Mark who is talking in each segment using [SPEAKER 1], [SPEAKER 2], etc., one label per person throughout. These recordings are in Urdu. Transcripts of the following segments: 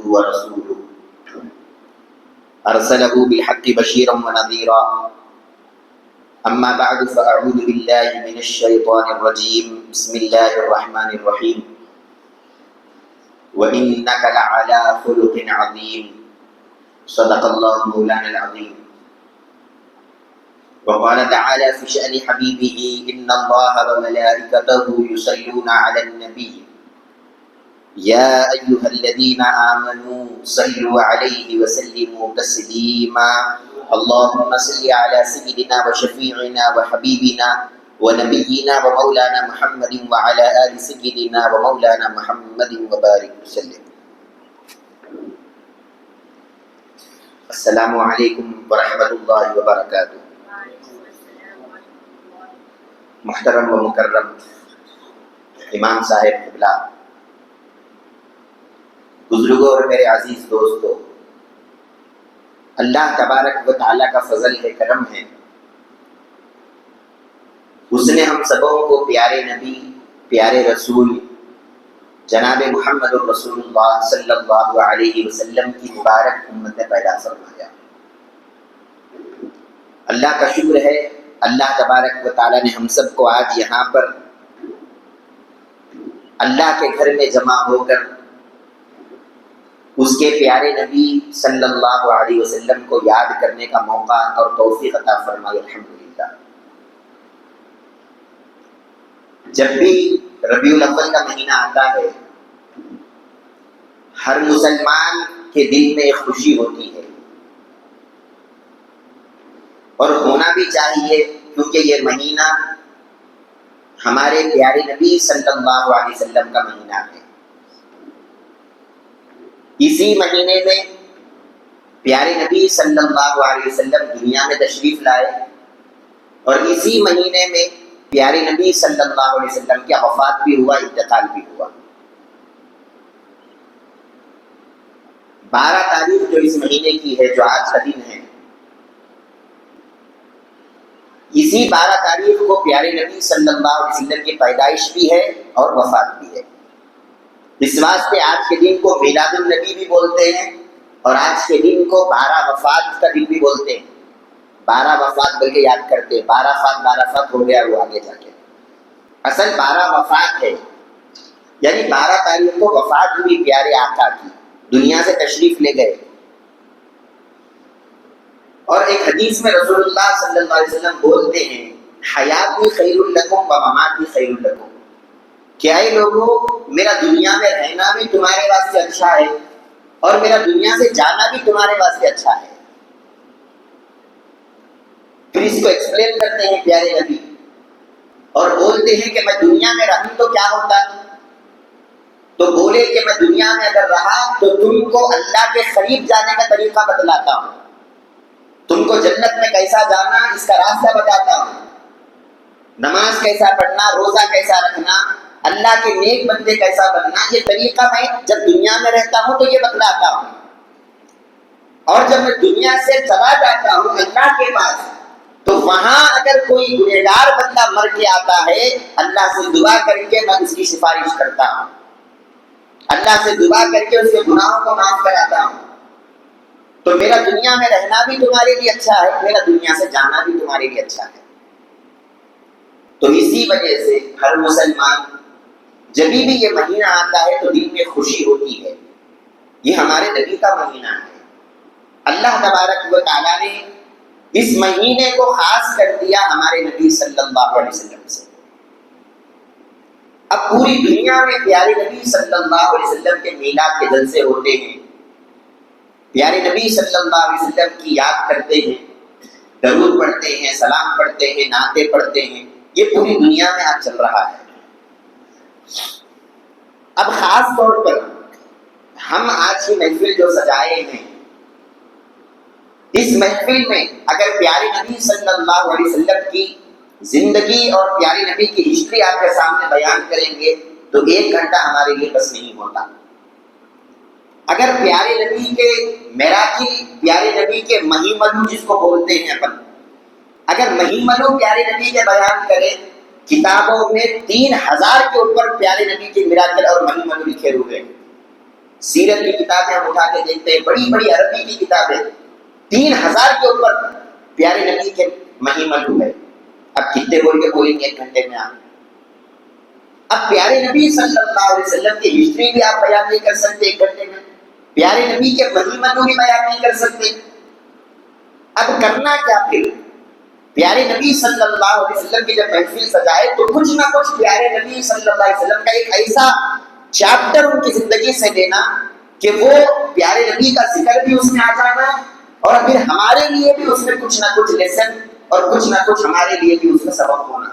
[SPEAKER 1] ورسوله أرسله بالحق بشيرا ونذيرا أما بعد فأعوذ بالله من الشيطان الرجيم بسم الله الرحمن الرحيم وإنك لعلى خلق عظيم صدق الله مولانا العظيم وقال تعالى في شأن حبيبه إن الله وملائكته يصلون على النبي يا أيها الذين آمنوا صلوا عليه وسلموا تسليما اللهم صل على سيدنا وشفيعنا وحبيبنا ونبينا ومولانا محمد وعلى آل سيدنا ومولانا محمد وبارك وسلم. السلام علیکم ورحمۃ اللہ وبرکاتہ. محترم و مکرم امام صاحب قبلہ، بزرگوں اور میرے عزیز دوستوں، اللہ تبارک و تعالیٰ کا فضل ہے، کرم ہے، اس نے ہم سبوں کو پیارے نبی، پیارے رسول جناب محمد الرسول اللہ صلی اللہ علیہ وسلم کی مبارک امت میں پیدا فرمایا. اللہ کا شکر ہے، اللہ تبارک و تعالیٰ نے ہم سب کو آج یہاں پر اللہ کے گھر میں جمع ہو کر اس کے پیارے نبی صلی اللہ علیہ وسلم کو یاد کرنے کا موقع اور توفیق عطا فرمائی. الحمدللہ. جب بھی ربیع الاول کا مہینہ آتا ہے، ہر مسلمان کے دل میں ایک خوشی ہوتی ہے، اور ہونا بھی چاہیے، کیونکہ یہ مہینہ ہمارے پیارے نبی صلی اللہ علیہ وسلم کا مہینہ ہے. اسی مہینے میں پیارے نبی صلی اللہ علیہ وسلم دنیا میں تشریف لائے، اور اسی مہینے میں پیارے نبی صلی اللہ علیہ وسلم کی وفات بھی ہوا، انتقال بھی ہوا. 12 تاریخ جو اس مہینے کی ہے، جو آج کا دن ہے، اسی 12 تاریخ کو پیارے نبی صلی اللہ علیہ وسلم کی پیدائش بھی ہے اور وفات بھی ہے. اس واسطے آج کے دن کو میلاد النبی بھی بولتے ہیں، اور آج کے دن کو 12 وفات کا دن بھی بولتے ہیں. 12 وفات بلکہ یاد کرتے ہیں، 12 فات ہو گیا وہ آگے جا کے. اصل 12 وفات ہے، یعنی 12 تاریخ کو وفات ہوئی پیارے آقا کی، دنیا سے تشریف لے گئے. اور ایک حدیث میں رسول اللہ صلی اللہ علیہ وسلم بولتے ہیں، حیاتی خیر لکم و مماتی خیر لکم. کیا اے لوگوں، میرا دنیا میں رہنا بھی تمہارے واسطے اچھا ہے، اور میرا دنیا سے جانا بھی تمہارے واسطے اچھا ہے. پھر اس کو ایکسپلین کرتے ہیں پیارے نبی، اور بولتے ہیں کہ میں دنیا میں رہوں تو کیا ہوتا. تو بولے کہ میں دنیا میں اگر رہا تو تم کو اللہ کے قریب جانے کا طریقہ بتلاتا ہوں، تم کو جنت میں کیسا جانا اس کا راستہ بتاتا ہوں، نماز کیسا پڑھنا، روزہ کیسا رکھنا، اللہ کے نیک بندے کیسا بننا، یہ طریقہ میں جب دنیا میں رہتا ہوں تو یہ بتلاتا ہوں. اور جب میں دنیا سے چلا جاتا ہوں اللہ کے پاس، تو وہاں اگر کوئی گنہگار بندہ مر کے آتا ہے، اللہ سے دعا کر کے میں اس کی سفارش کرتا ہوں، اللہ سے دعا کر کے اس کے گناہوں کو معاف کراتا ہوں. تو میرا دنیا میں رہنا بھی تمہارے لیے اچھا ہے، میرا دنیا سے جانا بھی تمہارے لیے اچھا ہے. تو اسی وجہ سے ہر مسلمان جب بھی یہ مہینہ آتا ہے تو دل میں خوشی ہوتی ہے. یہ ہمارے نبی کا مہینہ ہے. اللہ تبارک و تعالیٰ نے اس مہینے کو خاص کر دیا ہمارے نبی صلی اللہ علیہ وسلم سے. اب پوری دنیا میں پیارے نبی صلی اللہ علیہ وسلم کے میلاد کے جلسے ہوتے ہیں، پیارے نبی صلی اللہ علیہ وسلم کی یاد کرتے ہیں، درود پڑھتے ہیں، سلام پڑھتے ہیں، نعتیں پڑھتے ہیں. یہ پوری دنیا میں آج چل رہا ہے. اب خاص طور پر ہم آج کی محفل جو سجائے ہیں، اس محفل میں اگر پیارے نبی صلی اللہ علیہ وسلم کی زندگی اور پیارے نبی کی ہسٹری آپ کے سامنے بیان کریں گے تو 1 گھنٹہ ہمارے لیے بس نہیں ہوتا. اگر پیارے نبی کے میراکل، پیارے نبی کے مہیملو جس کو بولتے ہیں اپن، اگر مہیملو پیارے نبی کے بیان کریں، کتابوں میں 3000 کے اوپر پیارے نبی کے میراکل اور مہیملو لکھے ہوئے ہیں. سیرت کی کتابیں ہم اٹھا کے دیکھتے ہیں، بڑی بڑی عربی کی کتابیں 3000 کے اوپر پیارے نبی کے مہیمن ہوئے. اب کتنے بول کے بولیں گے 1 گھنٹے میں آپ؟ اب پیارے نبی صلی اللہ علیہ وسلم کی ہسٹری بھی آپ بیان نہیں کر سکتے 1 گھنٹے میں، پیارے نبی کے مہیمن بھی بیان نہیں کر سکتے. اب کرنا کیا پھر؟ پیارے نبی صلی اللہ علیہ وسلم کی جب محفل سجائے تو کچھ نہ کچھ پیارے نبی صلی اللہ علیہ وسلم کا ایک ایسا چیپٹر ان کی زندگی سے لینا کہ وہ پیارے نبی کا ذکر بھی اس میں آ جانا، اور پھر ہمارے لیے بھی اس میں کچھ نہ کچھ لیسن اور کچھ نہ کچھ ہمارے لیے بھی اس میں سبق ہونا.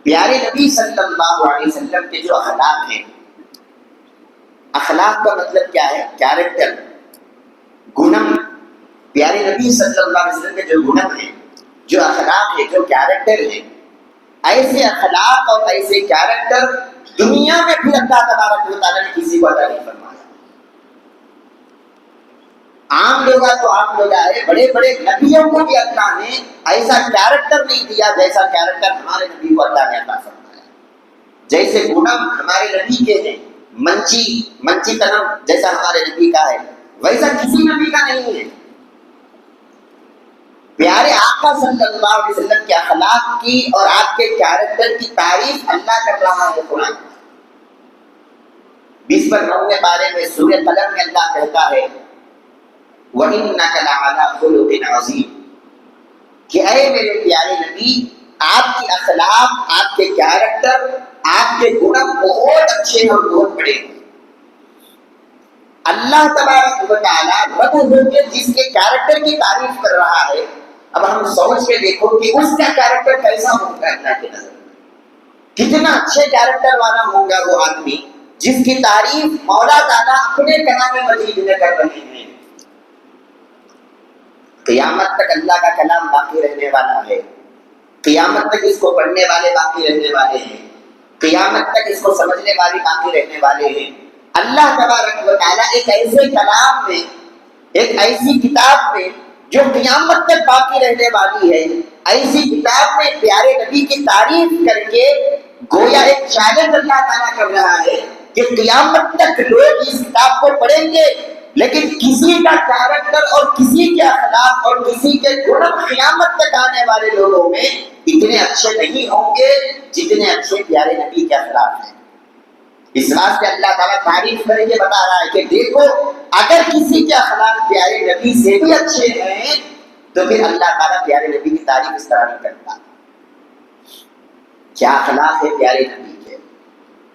[SPEAKER 1] پیارے نبی صلی اللہ علیہ وسلم کے جو اخلاق ہیں، اخلاق کا مطلب کیا ہے؟ کیریکٹر، گنم. پیارے نبی صلی اللہ علیہ وسلم کے جو گنم ہیں، جو اخلاق ہے، جو کیریکٹر ہے، ایسے اخلاق اور ایسے کیریکٹر دنیا میں بھی اللہ تبارک و تعالیٰ نے کسی کو عطا نہیں فرمایا. عام لوگ تو عام لوگ آئے، بڑے بڑے نبیوں کو بھی اللہ نے ایسا کیریکٹر نہیں دیا جیسا کیریکٹر ہمارے نبی کو اللہ نے عطا فرمایا. جیسے گنم ہمارے نبی کے ہیں، منچی تنم جیسا ہمارے نبی کا ہے، ویسا کسی نبی کا نہیں ہے. پیارے آقا صلی اللہ علیہ وسلم کے اخلاق کی اور آپ کے کیریکٹر کی تعریف اللہ کر رہا ہے قرآن. 20 بارے میں سورہ قلم میں اللہ کہتا ہے وَإِنَّكَ لَعَلَىٰ خُلُقٍ عَظِيمٍ، کہ اے میرے پیارے نبی، آپ کی اخلاق، آپ کے کیریکٹر، آپ کے گن بہت اچھے اور بہت بڑے ہیں. اللہ تبارک و تعالیٰ رب ہو کے جس کے کیریکٹر کی تعریف کر رہا ہے، اب ہم سوچ کے دیکھو کہ اس کا کیریکٹر کیسا ہوگا اللہ کے نظر میں. کتنا اچھے کیریکٹر والا ہوگا وہ آدمی جس کی تعریف مولا تعالیٰ اپنے کلام مجید میں کر رہے ہیں. قیامت تک اللہ کا کلام باقی رہنے والا ہے، قیامت تک اس کو پڑھنے والے باقی رہنے والے ہیں، قیامت تک اس کو سمجھنے والے باقی رہنے والے ہیں. اللہ تبارک و تعالیٰ ایک ایسے کلام میں، ایک ایسی کتاب میں جو قیامت تک باقی رہنے والی ہے، ایسی کتاب میں پیارے نبی کی تعریف کر کے گویا ایک چیلنج اللہ تعالیٰ کر رہا ہے کہ قیامت تک لوگ اس کتاب کو پڑھیں گے، لیکن کسی کا کیریکٹر اور کسی کے اخلاق اور کسی کے گن قیامت تک آنے والے لوگوں میں اتنے اچھے نہیں ہوں گے جتنے اچھے پیارے نبی کے اخلاق ہیں. اس واسطے اللہ تعالیٰ تعریف کر کے بتا رہا ہے کہ دیکھو اگر کسی کے اخلاق پیارے نبی سے بھی اچھے ہیں تو پھر اللہ تعالیٰ پیارے نبی کی تعریف اس طرح نہیں کرتا. کیا اخلاق ہے پیارے نبی کے؟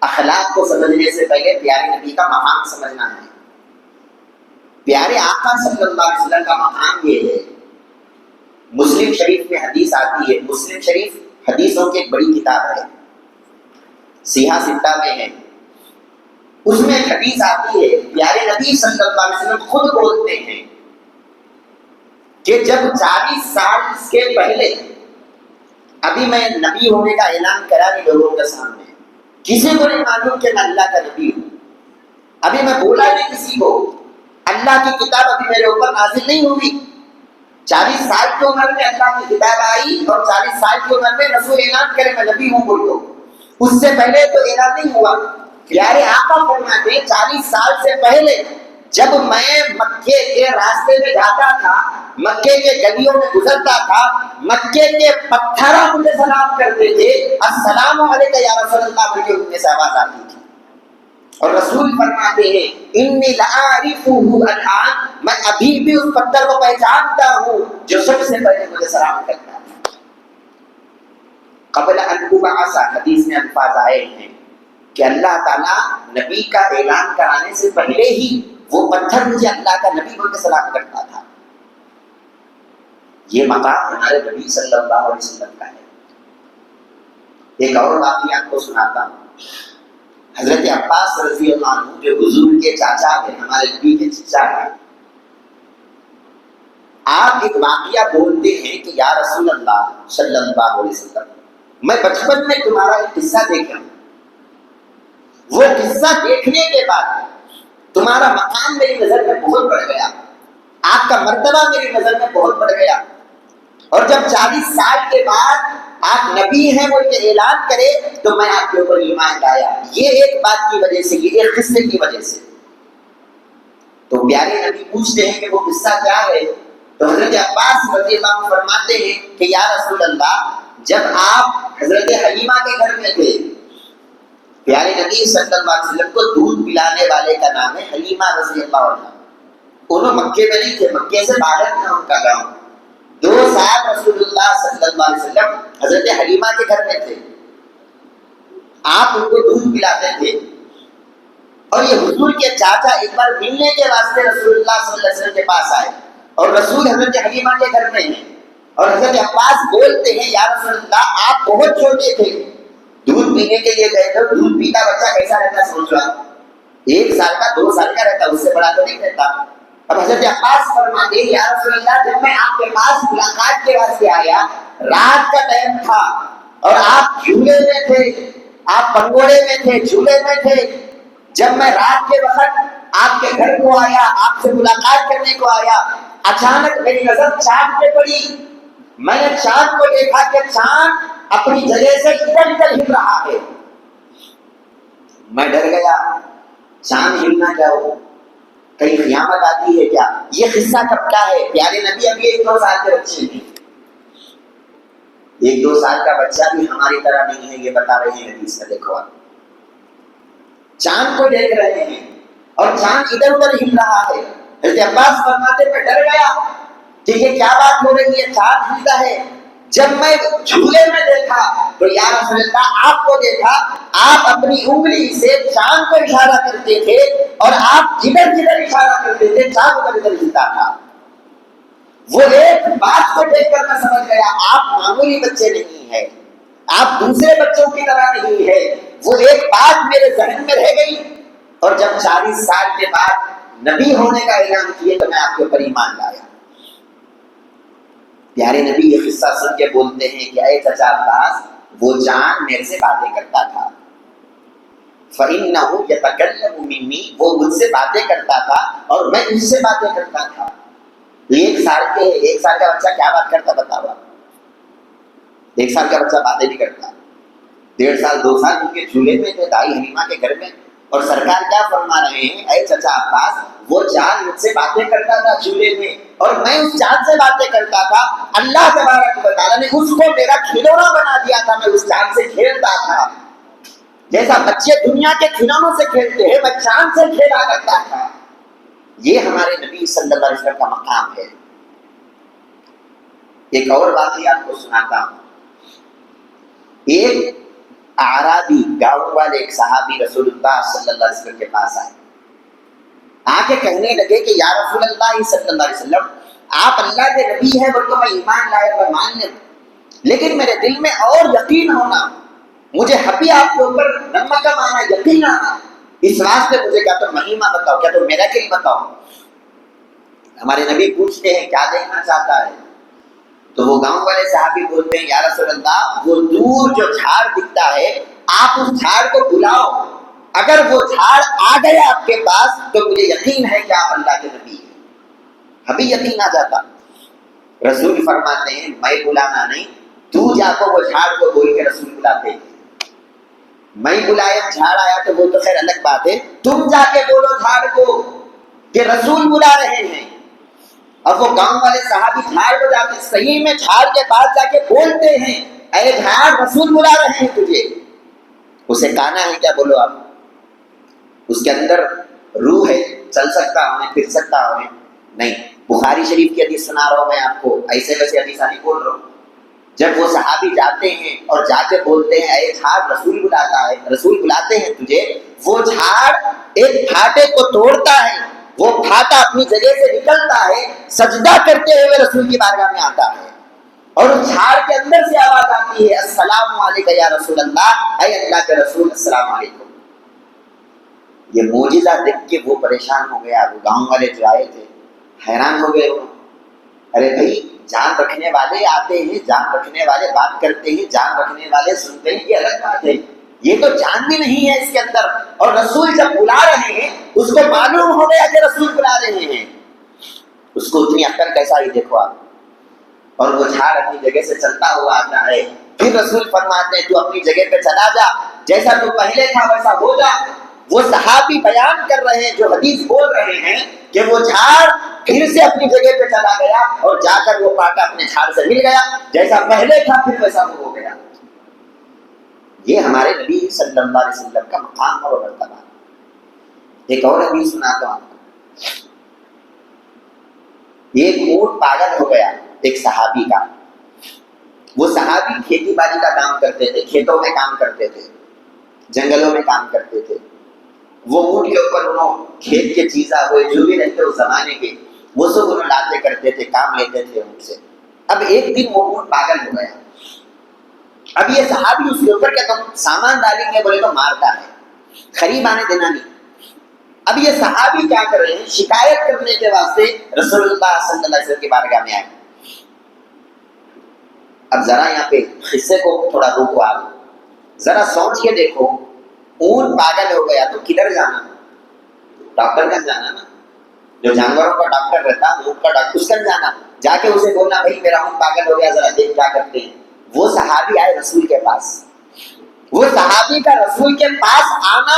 [SPEAKER 1] اخلاق کو سمجھنے سے پہلے پیارے نبی کا مقام سمجھنا ہے. پیارے آقا صلی اللہ علیہ وسلم کا مقام یہ ہے. مسلم شریف میں حدیث آتی ہے، مسلم شریف حدیثوں کی ایک بڑی کتاب ہے، صحیح ستہ میں ہے. اس میں ایک حدیث آتی ہے، پیارے نبی صلی اللہ علیہ وسلم خود بولتے ہیں کہ جب 40 سال کے پہلے، ابھی میں نبی ہونے کا اعلان کرا نہیں لوگوں کے سامنے، کسی کو نہیں معلوم کہ میں اللہ کا نبی ہوں، ابھی میں بولا نہیں کسی کو، اللہ کی کتاب ابھی میرے اوپر نازل نہیں ہوئی. 40 سال کی عمر میں اللہ کی کتاب آئی اور 40 سال کی عمر میں رسول اعلان کرے میں نبی ہوں بول دو. اس سے پہلے تو اعلان نہیں ہوا. پیارے آقا فرماتے 40 سال سے پہلے جب میں مکے کے راستے میں جاتا تھا، مکے کے گلیوں میں گزرتا تھا، مکے کے پتھروں مجھے سلام کرتے تھے، السلام علیکم یا رسول اللہ، مجھے ان میں سے آواز آتی تھی. اور رسول فرماتے ہیں انی لأعرفه الآن، میں ابھی بھی اس پتھر کو پہچانتا ہوں جو سب سے پہلے مجھے سلام کرتا تھا. قبل ان ابعث، حدیث میں الفاظ آئے ہیں کہ اللہ تعالیٰ نبی کا اعلان کرانے سے پہلے ہی وہ پتھر مجھے اللہ کا نبی بول کے سلام کرتا تھا. یہ مقام ہمارے نبی صلی اللہ علیہ وسلم کا ہے. ایک اور واقعہ آپ کو سناتا ہوں. حضرت عباس رضی اللہ عنہ جو حضور کے چاچا ہیں، ہمارے نبی کے چچا ہیں، آپ ایک واقعہ بولتے ہیں کہ یا رسول اللہ صلی اللہ علیہ وسلم، میں بچپن میں تمہارا ایک قصہ دیکھا ہوں، وہ قصہ دیکھنے کے بعد تمہارا مقام میری نظر میں بہت بڑھ گیا، آپ کا مرتبہ میری نظر میں بہت بڑھ گیا. اور جب 40 سال کے بعد آپ نبی ہیں بول کے اعلان کرے تو میں آپ کے اوپر ایمان لایا. یہ ایک بات کی وجہ سے، یہ ایک قصے کی وجہ سے. تو پیارے نبی پوچھتے ہیں کہ وہ قصہ کیا ہے؟ تو حضرت عباس رضی اللہ عنہ فرماتے ہیں کہ یا رسول اللہ، جب آپ حضرت حلیمہ کے گھر میں تھے، پیارے نبی صلی اللہ علیہ وسلم کو دودھ پلانے والے کا نام ہے حلیمہ رضی اللہ عنہ. انہوں مکے میں نہیں تھے، مکے سے باہر تھا ان کا گاؤں. 2 سال رسول اللہ صلی اللہ علیہ وسلم حضرت حلیمہ کے گھر میں تھے. آپ ان کو دودھ پلاتے تھے. اور یہ حضور کے چاچا ایک بار ملنے کے واسطے رسول اللہ صلی اللہ علیہ وسلم کے پاس آئے، اور رسول حضرت حلیمہ کے گھر میں ہیں. اور حضرت عباس بولتے ہیں یا رسول اللہ، آپ بہت چھوٹے تھے، دودھ پینے کے لیے گئے تھے. دودھ پیتا بچہ کیسا رہتا سوچ رہا، 1 سال کا 2 سال کا رہتا، اس سے بڑا تو نہیں رہتا. اب حضرت عباس فرماتے ہیں یا رسول اللہ، جب میں آپ کے پاس ملاقات کے واسطے آیا، رات کا ٹائم تھا اور آپ جھولے میں تھے، آپ پنگوڑے میں تھے، جھولے میں تھے. جب میں رات کے وقت آپ کے گھر کو آیا، آپ سے ملاقات کرنے کو آیا، اچانک میری نظر چاند پہ پڑی. میں نے چاند کو دیکھا کہ چاند اپنی جگہ سے ادھر ادھر ہل رہا ہے. میں ڈر گیا، چاند ہلنا کیا ہو، کہیں قیامت آتی ہے کیا؟ یہ قصہ کب کا ہے؟ پیارے نبی ابھی 1-2 سال کے بچے ہیں. 1-2 سال کا بچہ بھی ہماری طرح نہیں ہے، یہ بتا رہے ہیں حدیث میں. دیکھو آپ چاند کو دیکھ رہے ہیں اور چاند ادھر ادھر ہل رہا ہے. حضرت عباس فرماتے میں ڈر گیا کہ یہ کیا بات ہو رہی ہے، چاند ہلتا ہے. جب میں جھولے میں دیکھا تو یا رسول اللہ آپ کو دیکھا، آپ اپنی انگلی سے چاند کو اشارہ کرتے تھے اور آپ جدھر جدھر اشارہ کرتے تھے چاند ادھر ادھر ہلتا تھا. وہ ایک بات کو دیکھ کر میں سمجھ گیا آپ معمولی بچے نہیں ہیں، آپ دوسرے بچوں کی طرح نہیں ہے. وہ ایک بات میرے ذہن میں رہ گئی، اور جب 40 سال کے بعد نبی ہونے کا اعلان کیے تو میں آپ کے اوپر ایمان لایا. پیارے نبی یہ قصہ سن کے بولتے ہیں کہ اے چچا عباس، وہ جان میرے سے باتیں کرتا تھا. فَإِنَّهُ يَتَكَلَّمُ مِنِّي، وہ مجھ سے باتیں کرتا تھا اور میں اس سے باتیں کرتا تھا. 1 سال کا بچہ کیا بات کرتا بتاؤ آپ؟ 1 سال کا بچہ باتیں نہیں کرتا. 1.5 سال 2 سال ان کے جھولے میں تھے دائی حلیمہ کے گھر میں، اور سرکار کیا فرما رہے ہیں، اے چچا عباس، وہ چاند مجھ سے باتیں کرتا تھا جھولے میں اور میں اس چاند سے باتیں کرتا تھا. اللہ تبارک و تعالیٰ نے اس کو میرا کھلونا بنا دیا تھا، میں اس چاند سے کھیلتا تھا. جیسا بچے دنیا کے کھلونوں سے کھیلتے ہیں، میں چاند سے کھیلا کرتا تھا. یہ ہمارے نبی صلی اللہ علیہ وسلم کا مقام ہے. ایک اور بات ہی آپ کو سناتا ہوں. ایک اعرابی گاؤں والے ایک صحابی رسول اللہ صلی اللہ علیہ وسلم کے پاس آئے، آ کے کہنے لگے کہ یا رسول اللہ صلی اللہ علیہ وسلم، آپ اللہ کے نبی ہیں بول تو میں ایمان لایا، میں مان لوں، لیکن میرے دل میں اور یقین ہونا، مجھے حبی آپ کے اوپر نمک کا مانا یقین آنا، اس واسطے مجھے کیا تو مہیمہ بتاؤ، کیا تو میراکل بتاؤ. ہمارے نبی پوچھتے ہیں کیا دیکھنا چاہتا ہے؟ تو وہ گاؤں والے صحابی بولتے ہیں یا رسول اللہ، وہ دور جو جھاڑ دکھتا ہے آپ اس جھاڑ کو بلاؤ، اگر وہ جھاڑ آ گیا آپ کے پاس تو مجھے یقین ہے کہ آپ اللہ کے نبی ہیں. ابھی یقین آ جاتا. رسول فرماتے ہیں میں بلانا نہیں، تو جا کو وہ جھاڑ کو بول کے رسول بلاتے ہیں. میں بلایا جھاڑ آیا تو وہ تو خیر الگ بات ہے، تم جا کے بولو جھاڑ کو کہ رسول بلا رہے ہیں. اب وہ گاؤں والے صحابی جھاڑ کو جاتے صحیح میں جھاڑ کے پاس جا کے بولتے ہیں اے جھاڑ رسول بلا رہے ہیں تجھے. اسے کہنا ہے کیا بولو آپ، اس کے اندر روح ہے، چل سکتا ہوں پھر سکتا ہوں نہیں. بخاری شریف کی حدیث سنا رہا ہوں میں آپ کو، ایسے ویسے حدیث نہیں بول رہا ہوں. جب وہ صحابی جاتے ہیں اور جا کے بولتے ہیں اے جھاڑ رسول بلاتا ہے، رسول بلاتے ہیں تجھے، وہ جھاڑ ایک پھاٹے کو توڑتا ہے، وہ پھاٹا اپنی جگہ سے نکلتا ہے، سجدہ کرتے ہوئے رسول کی بارگاہ میں آتا ہے، اور اس جھاڑ کے اندر سے آواز آتی ہے السلام علیکم یا رسول اللہ، اے اللہ کے رسول السلام علیکم. یہ معجزہ دیکھ کے وہ پریشان ہو گیا. وہ گاؤں والے جو آئے تھے حیران ہو گئے. ارے بھائی جان رکھنے والے آتے ہیں، جان رکھنے والے بات کرتے ہیں، جان رکھنے والے سنتے ہیں، یہ الگ بات ہے. یہ تو جان بھی نہیں ہے اس کے اندر، اور رسول جب بلا رہے ہیں اس کو معلوم ہو گیا کہ رسول بلا رہے ہیں. اس کو اتنی عقل کیسا ہی دیکھو آپ. اور وہ جھاڑ اپنی جگہ سے چلتا ہوا آتا ہے، پھر رسول فرماتے ہیں تو اپنی جگہ پہ چلا جا، جیسا تو پہلے تھا ویسا ہو جا۔ وہ صحابی بیان کر رہے ہیں، جو حدیث بول رہے ہیں کہ وہ جھاڑ پھر سے اپنی جگہ پہ چلا گیا اور جا کر وہ کانٹا اپنے جھاڑ سے مل گیا، جیسا پہلے تھا پھر ویسا وہ ہو گیا۔ یہ ہمارے نبی صلی اللہ علیہ وسلم کا مقام اور مرتبہ۔ ایک اور حدیث سناتا ہوں آپ کو۔ ایک اونٹ پاگل ہو گیا ایک صحابی کا۔ وہ صحابی کھیتی باڑی کا کام کرتے تھے، کھیتوں میں کام کرتے تھے، جنگلوں میں کام کرتے تھے۔ وہ اونٹ کے اوپر انہوں کھیت کے چیزاں ہوئے جو بھی رہتے اس زمانے کے، وہ سب انہوں لاتے کرتے تھے، کام لیتے تھے اونٹ سے۔ اب ایک دن وہ اونٹ پاگل ہو گیا۔ اب یہ صحابی اس کے اوپر کیا تم سامان ڈالیں گے بولے تو مارتا ہے، قریب آنے دینا نہیں۔ اب یہ صحابی کیا کر رہے ہیں، شکایت کرنے کے واسطے رسول اللہ صلی اللہ علیہ وسلم کی بارگاہ میں آئے۔ اب ذرا یہاں پہ قصے کو تھوڑا روکو، آپ ذرا سوچ کے دیکھو، اونٹ پاگل ہو گیا تو کدھر جانا؟ ڈاکٹر کا جانا نا، جو جانوروں کا ڈاکٹر رہتا، اونٹ کا ڈاکٹر، اس کا جانا، جا کے اسے بولنا بھائی میرا اونٹ پاگل ہو گیا، ذرا دیکھ کیا کرتے ہیں۔ وہ صحابی آئے رسول کے پاس۔ وہ صحابی کا رسول کے پاس آنا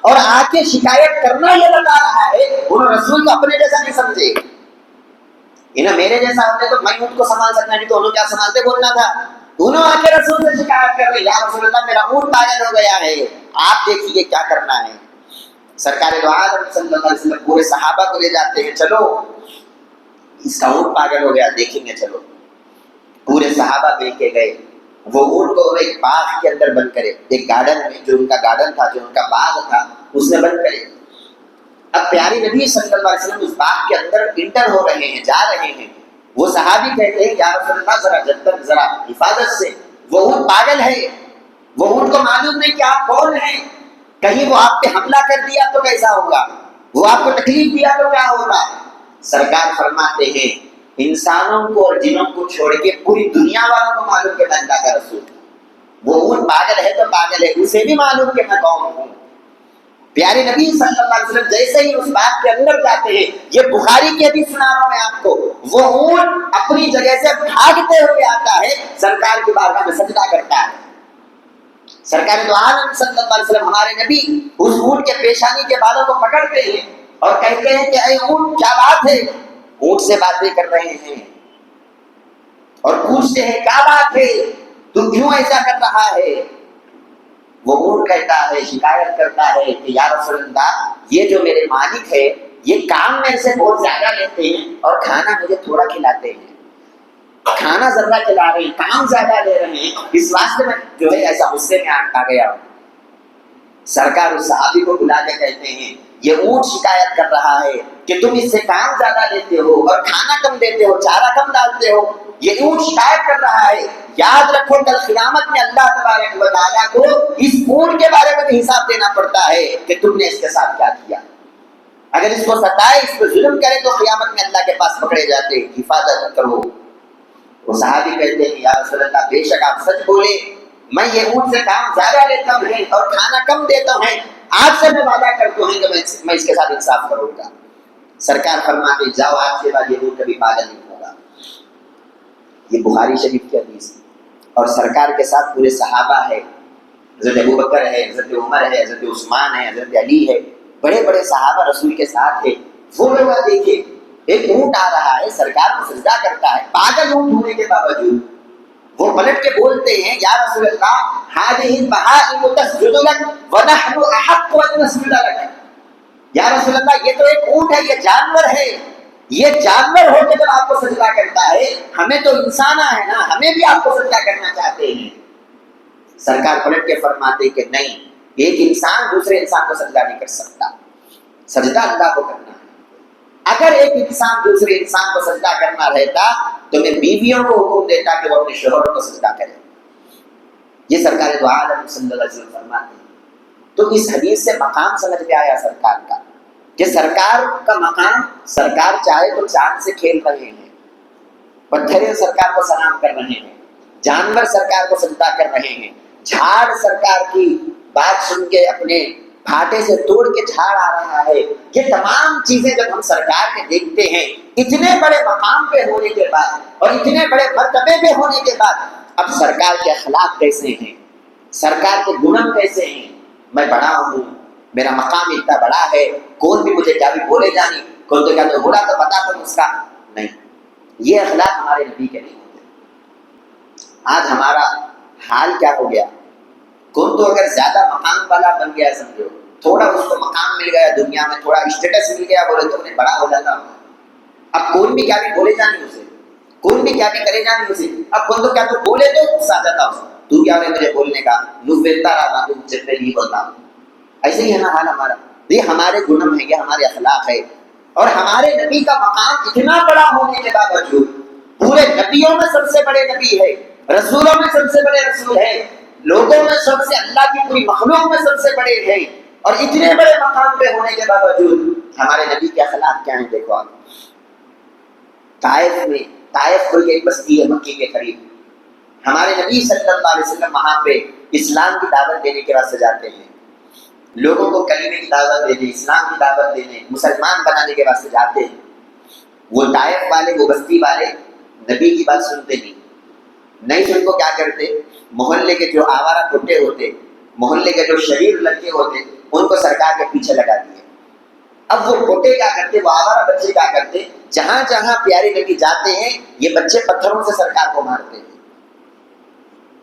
[SPEAKER 1] اور آ کے شکایت کرنا یہ بتا رہا ہے، انہوں رسول کو اپنے جیسا نہیں سمجھے۔ انہیں میرے جیسا ہوتے تو میں اونٹ کو سنبھال سکتا، نہیں تو انہوں کیا سنبھالتے بولنا تھا۔ انہوں آ کے رسول سے شکایت کر رہے، یا رسول اللہ میرا اونٹ پاگل ہو گیا ہے، آپ دیکھیے کیا کرنا ہے۔ سرکار دو عالم صلی اللہ علیہ وسلم پورے صحابہ کو لے جاتے ہیں، چلو اس کا اونٹ پاگل ہو گیا دیکھیں گے، چلو۔ پورے صحابہ مل کے گئے، وہ اونٹ کو ایک باغ کے اندر بند کرے، ایک گارڈن میں، جو ان کا گارڈن تھا، جو ان کا باغ تھا، اس میں بند کرے۔ اب پیارے نبی صلی اللہ علیہ وسلم اس باغ کے اندر انٹر ہو رہے ہیں، جا رہے ہیں۔ وہ صحابی کہتے ہیں یا رسول اللہ ذرا جلدی، ذرا حفاظت سے، وہ اونٹ پاگل ہے، وہ اونٹ کو معلوم نہیں کہ آپ کون ہیں، کہیں وہ آپ پہ حملہ کر دیا تو کیسا ہوگا، وہ آپ کو تکلیف دیا تو کیا ہوگا۔ سرکار فرماتے ہیں انسانوں کو اور جنوں کو چھوڑ کے پوری دنیا والوں کو معلوم کہ میں اللہ کا رسول ہوں۔ وہ اونٹ پاگل ہے تو پاگل ہے، اسے بھی معلوم کہ میں کون ہوں۔ پیارے نبی صلی اللہ علیہ وسلم جیسے ہی اس باغ کے اندر جاتے ہیں، یہ بخاری کی حدیث سنا رہا ہوں میں آپ کو، وہ اونٹ اپنی جگہ سے بھاگتے ہوئے آتا ہے، سرکار کی بارگاہ میں سجدہ کرتا ہے۔ سرکار دو عالم صلی اللہ علیہ وسلم ہمارے نبی اس اونٹ کے پیشانی کے بالوں کو پکڑتے ہیں اور کہتے ہیں کہ اے اونٹ کیا بات ہے؟ اونٹ سے باتیں کر رہے ہیں اور پوچھتے ہیں کیا بات ہے، تم کیوں ایسا کر رہا ہے؟ وہ اونٹ کہتا ہے، شکایت کرتا ہے کہ یا رسول اللہ یہ جو میرے مالک ہے یہ کام میرے سے بہت زیادہ لیتے ہیں اور کھانا مجھے تھوڑا کھلاتے ہیں، کھانا زیادہ کھلا رہے ہیں، کام زیادہ لے رہے ہیں، اس واسطے میں جو ہے ایسا غصے میں آ گیا ہوں۔ سرکار اس صحابی کو بلا کے کہتے ہیں یہ اونٹ شکایت کر رہا ہے کہ تم اس سے کام زیادہ لیتے ہو اور کھانا کم دیتے ہو، چارہ کم ڈالتے ہو، یہ اونٹ شکایت کر رہا ہے۔ یاد رکھو کل قیامت میں اللہ تبارک و تعالیٰ کو اس اونٹ کے بارے میں بھی حساب دینا پڑتا ہے کہ تم نے اس کے ساتھ کیا کیا۔ اگر اس کو ستائے، اس کو ظلم کرے تو قیامت میں اللہ کے پاس پکڑے جاتے، حفاظت کرو۔ وہ صحابی کہتے ہیں یا رسول اللہ بے شک آپ سچ بولے، میں یہ اونٹ سے کام زیادہ لیتا ہوں اور کھانا کم دیتا ہوں، آج سے میں وعدہ کرتا ہوں کہ میں اس کے ساتھ انصاف کروں گا۔ سرکار فرماتے جاؤ آج کے بعد یہ اونٹ کبھی پاگل نہیں ہوگا۔ یہ بخاری شریف کی حدیث ہے۔ اور سرکار کے ساتھ پورے صحابہ ہے، حضرت ابو بکر ہے، حضرت عمر ہے، حضرت عثمان ہے، حضرت علی ہے، بڑے بڑے صحابہ رسول کے ساتھ ہے۔ وہ لوگ دیکھیں ایک اونٹ آ رہا ہے، سرکار کو سجدہ کرتا ہے، پاگل اونٹ ہونے کے باوجود وہ پلٹ کے بولتے ہیں یا رسول اللہ هذه البهائم تسجد لك ونحن احق ان نسجد لك۔ یا رسول اللہ یہ تو ایک اونٹ ہے، یہ جانور ہے، یہ جانور ہو کے جب آپ کو سجدہ کرتا ہے، ہمیں تو انسان ہے نا، ہمیں بھی آپ کو سجدہ کرنا چاہتے ہیں۔ سرکار پلٹ کے فرماتے کہ نہیں، ایک انسان دوسرے انسان کو سجدہ نہیں کر سکتا، سجدہ اللہ کو کرنا ہے۔ اگر ایک انسان دوسرے انسان کو سجدہ کرنا رہتا تو میں بیویوں کو حکم دیتا کہ وہ اپنے شوہروں کو سجدہ کریں۔ یہ سرکار دو عالم صلی اللہ علیہ وسلم فرماتے ہیں۔ تو اس حدیث سے مقام سمجھ میں آیا سرکار کا کہ سرکار کا مقام، سرکار چاہے تو چاند سے کھیل رہے ہیں، پتھریں سرکار کو سلام کر رہے ہیں، جانور سرکار کو سجدہ کر رہے ہیں، جھاڑ سرکار کی بات سن کے اپنے پھاٹے سے توڑ کے جھاڑ آ رہا ہے۔ یہ تمام چیزیں جب ہم سرکار کے دیکھتے ہیں، اتنے بڑے مقام پہ ہونے کے بعد اور اتنے بڑے مرتبے پہ ہونے کے بعد، اب سرکار کے اخلاق کیسے ہیں، سرکار کے گنم کیسے ہیں، میں بڑا ہوں، میرا مقام اتنا بڑا ہے، کون بھی مجھے کیا بھی بولے جانی، کون تو کیا تو بولا تو پتا تو اس کا نہیں، یہ اخلاق ہمارے نبی کے نہیں ہوتے۔ آج ہمارا حال کیا ہو گیا، کون تو اگر زیادہ مقام والا بن گیا، سمجھو تھوڑا اس کو مقام مل گیا دنیا میں، تھوڑا اسٹیٹس مل گیا، بولے تو انہیں بڑا ہو جاتا، اب کون بھی کیا بھی بولے جانی اسے، کون بھی کیا بھی کرے جانی اسے، اب کون تو کیا تو بولے تو غصہ آ جاتا اس کو، تو کیا ہے مجھے بولنے کا، نویتا رہا تو مجھے پہ نہیں بولتا۔ ایسے ہی ہے نا حال ہمارا، یہ ہمارے گنم ہے، یہ ہمارے اخلاق ہے، اور ہمارے نبی کا مقام اتنا بڑا ہونے کے باوجود، پورے نبیوں میں سب سے بڑے نبی ہے، رسولوں میں سب سے بڑے رسول ہے، لوگوں میں سب سے، اللہ کی پوری مخلوق میں سب سے بڑے ہیں، اور اتنے بڑے مقام پہ ہونے کے باوجود ہمارے نبی کے اخلاق کیا ہیں دیکھو آپ۔ طائف میں، طائف کوئی ایک بستی ہے مکے کے قریب، ہمارے نبی صلی اللہ علیہ وسلم وہاں پہ اسلام کی دعوت دینے کے واسطے جاتے ہیں، لوگوں کو کلمے کی دعوت دینے، اسلام کی دعوت دینے، مسلمان بنانے کے واسطے جاتے ہیں۔ وہ طائف والے، وہ بستی والے نبی کی بات سنتے نہیں تو ان کو کیا کرتے، محلے کے جو آوارہ کتے ہوتے، محلے کے جو شریر لڑکے ہوتے، ان کو سرکار کے پیچھے لگا دیے۔ اب وہ کتے کیا کرتے، وہ آوارہ بچے کیا کرتے، جہاں جہاں پیارے نبی جاتے ہیں یہ بچے پتھروں سے سرکار کو مارتے ہیں،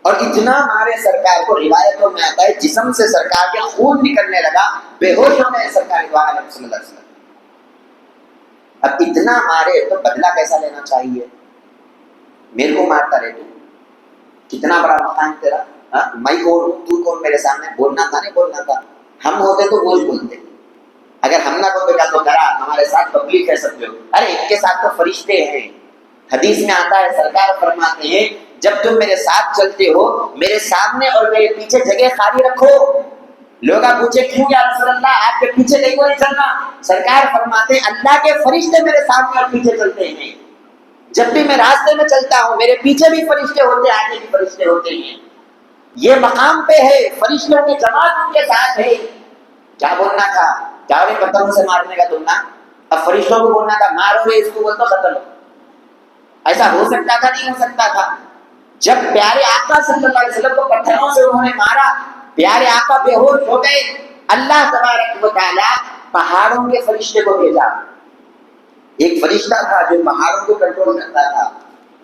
[SPEAKER 1] اور اتنا مارے سرکار کو، روایتوں میں آتا ہے جسم سے سرکار کے خون نکلنے لگا، بے ہوش ہونے سرکار صلی اللہ علیہ وسلم۔ اب اتنا مارے تو بدلہ کیسا لینا چاہیے، میرے کو مارتا رہے تو کتنا بڑا مقام تیرا، میں کون ہوں تو کون، میرے سامنے بولنا تھا نہیں بولنا تھا، ہم ہوتے تو وہ بولتے، اگر ہم نہ بولتے کیا تو کرا، ہمارے ساتھ پبلک ہے سب لوگ، ارے ان کے ساتھ تو فرشتے ہیں، حدیث میں آتا ہے سرکار فرماتے ہیں جب تم میرے ساتھ چلتے ہو، میرے سامنے اور میرے پیچھے جگہ خالی رکھو۔ لوگ پوچھے کیوں یا رسول اللہ، آپ کے پیچھے کہیں کو نہیں چلنا، سرکار فرماتے ہیں اللہ کے فرشتے میرے سامنے اور پیچھے چلتے ہیں، جب بھی میں راستے میں چلتا ہوں میرے پیچھے بھی فرشتے ہوتے ہیں، آگے بھی فرشتے ہوتے ہیں، یہ مقام پہ ہے، فرشتوں کی جماعت ان کے ساتھ ہے۔ کیا بولنا تھا، کیا پتھروں سے مارنے کا تم نا، اب فرشتوں کو بولنا تھا مارو گے اس کو، بول تو ختم، ایسا ہو سکتا تھا نہیں ہو سکتا تھا؟ جب پیارے آقا صلی اللہ علیہ وسلم کو پتھروں سے انہوں نے مارا، پیارے آقا بے ہوش ہو گئے، اللہ تبارک و تعالیٰ پہاڑوں کے فرشتے کو بھیجا، ایک فرشتہ تھا جو پہاڑوں کو کنٹرول کرتا تھا،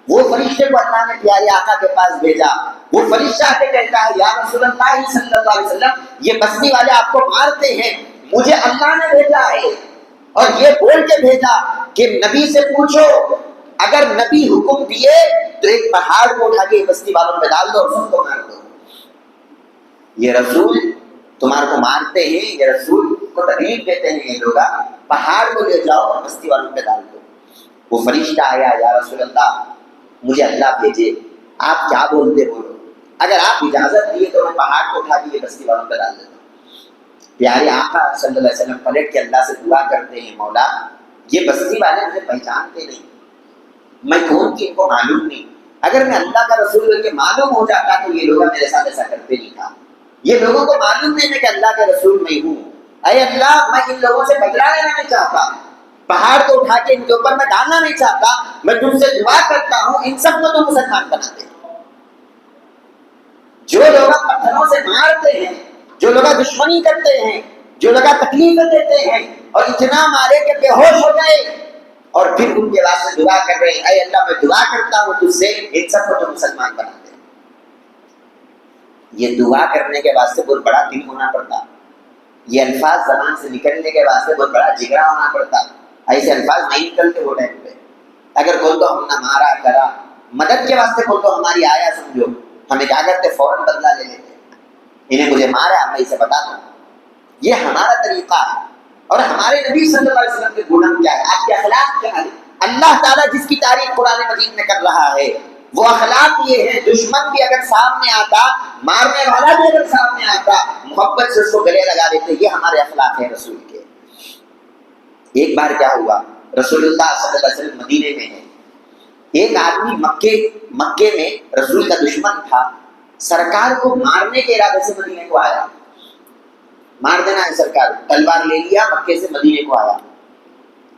[SPEAKER 1] وہ فرشتے کو اللہ نے پیارے آقا کے پاس بھیجا، وہ فرشتہ سے کہتا ہے یا رسول اللہ صلی اللہ علیہ وسلم یہ بستی والے آپ کو مارتے ہیں، مجھے اللہ نے بھیجا ہے، اور یہ بول کے بھیجا کہ نبی سے پوچھو، اگر نبی حکم دیے تو ایک پہاڑ کو اٹھا کے بستی والوں پہ ڈال دو اور سب کو مار دو، یہ رسول تمہارے کو مارتے ہیں، یہ رسول کو تکلیف دیتے ہیں، یہ لوگ پہاڑ کو لے جاؤ اور بستی والوں پہ ڈال دو۔ وہ فرشتہ آیا، یا رسول اللہ مجھے اللہ بھیجے، آپ کیا بولتے بولو، اگر آپ اجازت دیے تو میں پہاڑ کو اٹھا کے بستی والوں پہ ڈال دیتا ہوں۔ پیارے آقا صلی اللہ علیہ وسلم پلٹ کے اللہ سے دعا کرتے ہیں، مولا یہ بستی والے مجھے پہچانتے نہیں، میں کون کی ان کو معلوم نہیں، اگر میں اللہ کا رسول ہوں کہ معلوم ہو جاتا تو یہ لوگ میرے ساتھ ایسا کرتے نہیں تھا، یہ لوگوں کو معلوم نہیں ہے کہ اللہ کا رسول میں ہوں، اے اللہ میں ان لوگوں سے بدلا لینا نہیں چاہتا، پہاڑ کو اٹھا کے ان کے اوپر میں ڈالنا نہیں چاہتا، میں تم سے دعا کرتا ہوں ان سب کو تم مسلمان بنا دے۔ جو لوگ پتھروں سے مارتے ہیں، جو لوگ دشمنی کرتے ہیں، جو لوگ تکلیف دیتے ہیں، اور اتنا مارے کہ بے ہوش ہو گئے، اور پھر ان کے واسطے دعا کر رہے ہیں اے اللہ میں دعا کرتا ہوں تجھ سے ان سب کو تو مسلمان بنا دے۔ یہ دعا کرنے کے واسطے بہت بڑا دل ہونا پڑتا، یہ الفاظ زبان سے نکلنے کے واسطے بہت بڑا جگرا ہونا پڑتا، ایسے الفاظ نہیں نکلتے وہ ٹائم پہ، اگر کوئی تو ہم نہ مارا کرا، مدد کے واسطے کوئی تو ہماری آیا سمجھو، ہمیں کیا کرتے فوراً بدلہ لے لیتے، انہیں مجھے مارا میں اسے بتا دوں، یہ ہمارا طریقہ ہے۔ اور ہمارے نبی صلی اللہ علیہ وسلم کے گناہ کیا ہے، آپ کے اخلاق کیا ہے، اللہ تعالیٰ جس کی تعریف قرآن مجید میں کر رہا ہے وہ اخلاق یہ ہے، دشمن بھی اگر سامنے آتا، مارنے والا بھی اگر سامنے آتا، محبت سے اس کو گلے لگا دیتے، یہ ہمارے اخلاق ہیں رسول کے۔ ایک بار کیا ہوا، رسول اللہ صلی اللہ علیہ وسلم مدینے میں ہے، ایک آدمی مکے میں رسول کا دشمن تھا، سرکار کو مارنے کے ارادے سے مدینے کو آیا، مار دینا ہے سرکار، تلوار لے لیا، مکے سے مدینے کو آیا۔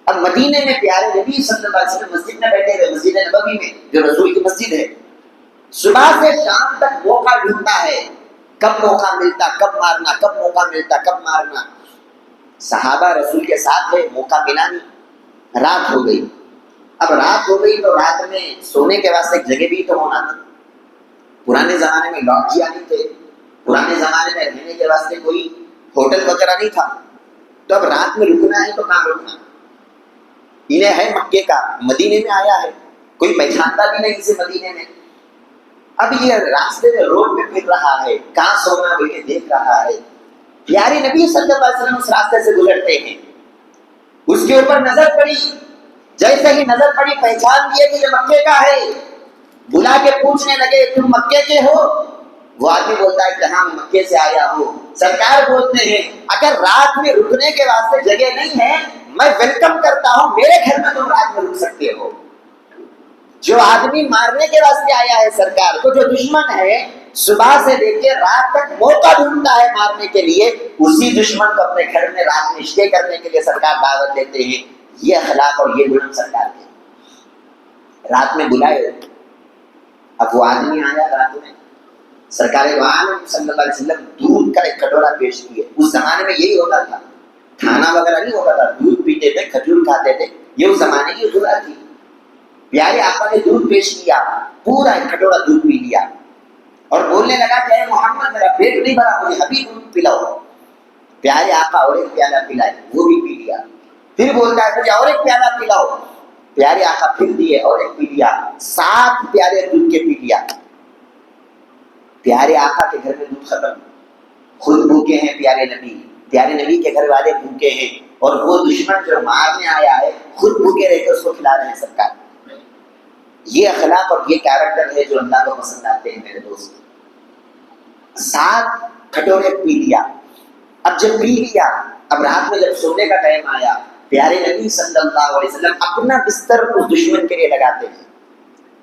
[SPEAKER 1] اب مدینے میں پیارے نبی صلی اللہ علیہ وسلم مسجد میں بیٹھے ہوئے، مسجد نبوی میں جو رسول کی مسجد ہے، صبح سے شام تک موقع ڈھونڈتا ہے، کب موقع ملتا، کب مارنا، کب موقع ملتا، کب مارنا۔ صحابہ رسول کے ساتھ ہے، موقع ملا نہیں، رات ہو گئی۔ اب رات ہو گئی تو رات میں سونے کے واسطے ایک جگہ بھی تو ہونا تھا۔ پرانے زمانے میں لاڈجیاں نہیں تھے، پرانے زمانے میں رہنے کے واسطے کوئی ہوٹل وغیرہ نہیں تھا، تو اب رات میں رکنا ہے تو کہاں رکنا؟ انہیں ہے مکے کا، مدینے میں آیا ہے، کوئی پہچانتا بھی نہیں اسے مدینے میں۔ اب یہ راستے میں روڈ میں پھر رہا ہے، کہاں سونا بول کے دیکھ رہا ہے۔ پیارے نبی صلی اللہ علیہ وسلم اس راستے سے گزرتے ہیں، اس کے اوپر نظر پڑی، جیسے ہی نظر پڑی پہچان لیے کہ یہ مکے کا ہے۔ بلا کے پوچھنے لگے تم مکے کے ہو؟ وہ آدمی بولتا ہے کہ ہاں میں مکے سے آیا ہوں۔ سرکار بولتے ہیں اگر رات میں رکنے کے واسطے جگہ نہیں ہے میں ویلکم کرتا ہوں، میرے گھر میں تم رات میں رک سکتے ہو۔ جو آدمی مارنے کے واسطے آیا ہے سرکار کو، جو دشمن ہے صبح سے لے کے رات تک موقع ڈھونڈتا ہے مارنے کے لیے، اسی دشمن کو اپنے گھر میں رات میں عشقے کرنے کے لیے سرکار دعوت دیتے ہیں۔ یہ اخلاق اور یہ گن سرکار کے رات میں بلائے۔ اب وہ آدمی آیا رات میں، سرکار دو عالم صلی اللہ علیہ وسلم دودھ کا ایک کٹورا پیش کیے۔ اس زمانے میں یہی ہوتا تھا، کھانا وغیرہ نہیں ہوتا تھا، دودھ پیتے تھے، کھجور کھاتے تھے، یہ اس زمانے کی اصول تھی۔ پیارے آقا نے دودھ پیش کیا، پورا ایک کٹورا دودھ پی لیا اور بولنے لگا کہ اے محمد میرا پیٹ نہیں بھرا، مجھے ابھی دودھ پلاؤ۔ پیارے آقا اور ایک پیالہ پلائے، وہ بھی پی لیا۔ پھر بولتا ہے مجھے اور ایک پیالہ پلاؤ۔ پیارے آقا پھر دیے اور ایک پی لیا، 7 پیالے دودھ کے پی لیا۔ پیارے آقا کے گھر میں دودھ ختم، خود بھوکے ہیں پیارے نبی کے گھر والے بھوکے ہیں، اور وہ دشمن جو مارنے آیا ہے خود بھوکے رہ کے اس کو کھلا رہے ہیں سرکار۔ یہ اخلاق اور یہ کیریکٹر ہے جو اللہ کو پسند آتے ہیں میرے دوست۔ 7 کھٹورے پی لیا۔ اب جب پی لیا، اب رات میں جب سونے کا ٹائم آیا، پیارے نبی صلی اللہ علیہ وسلم اپنا بستر اس دشمن کے لیے لگاتے ہیں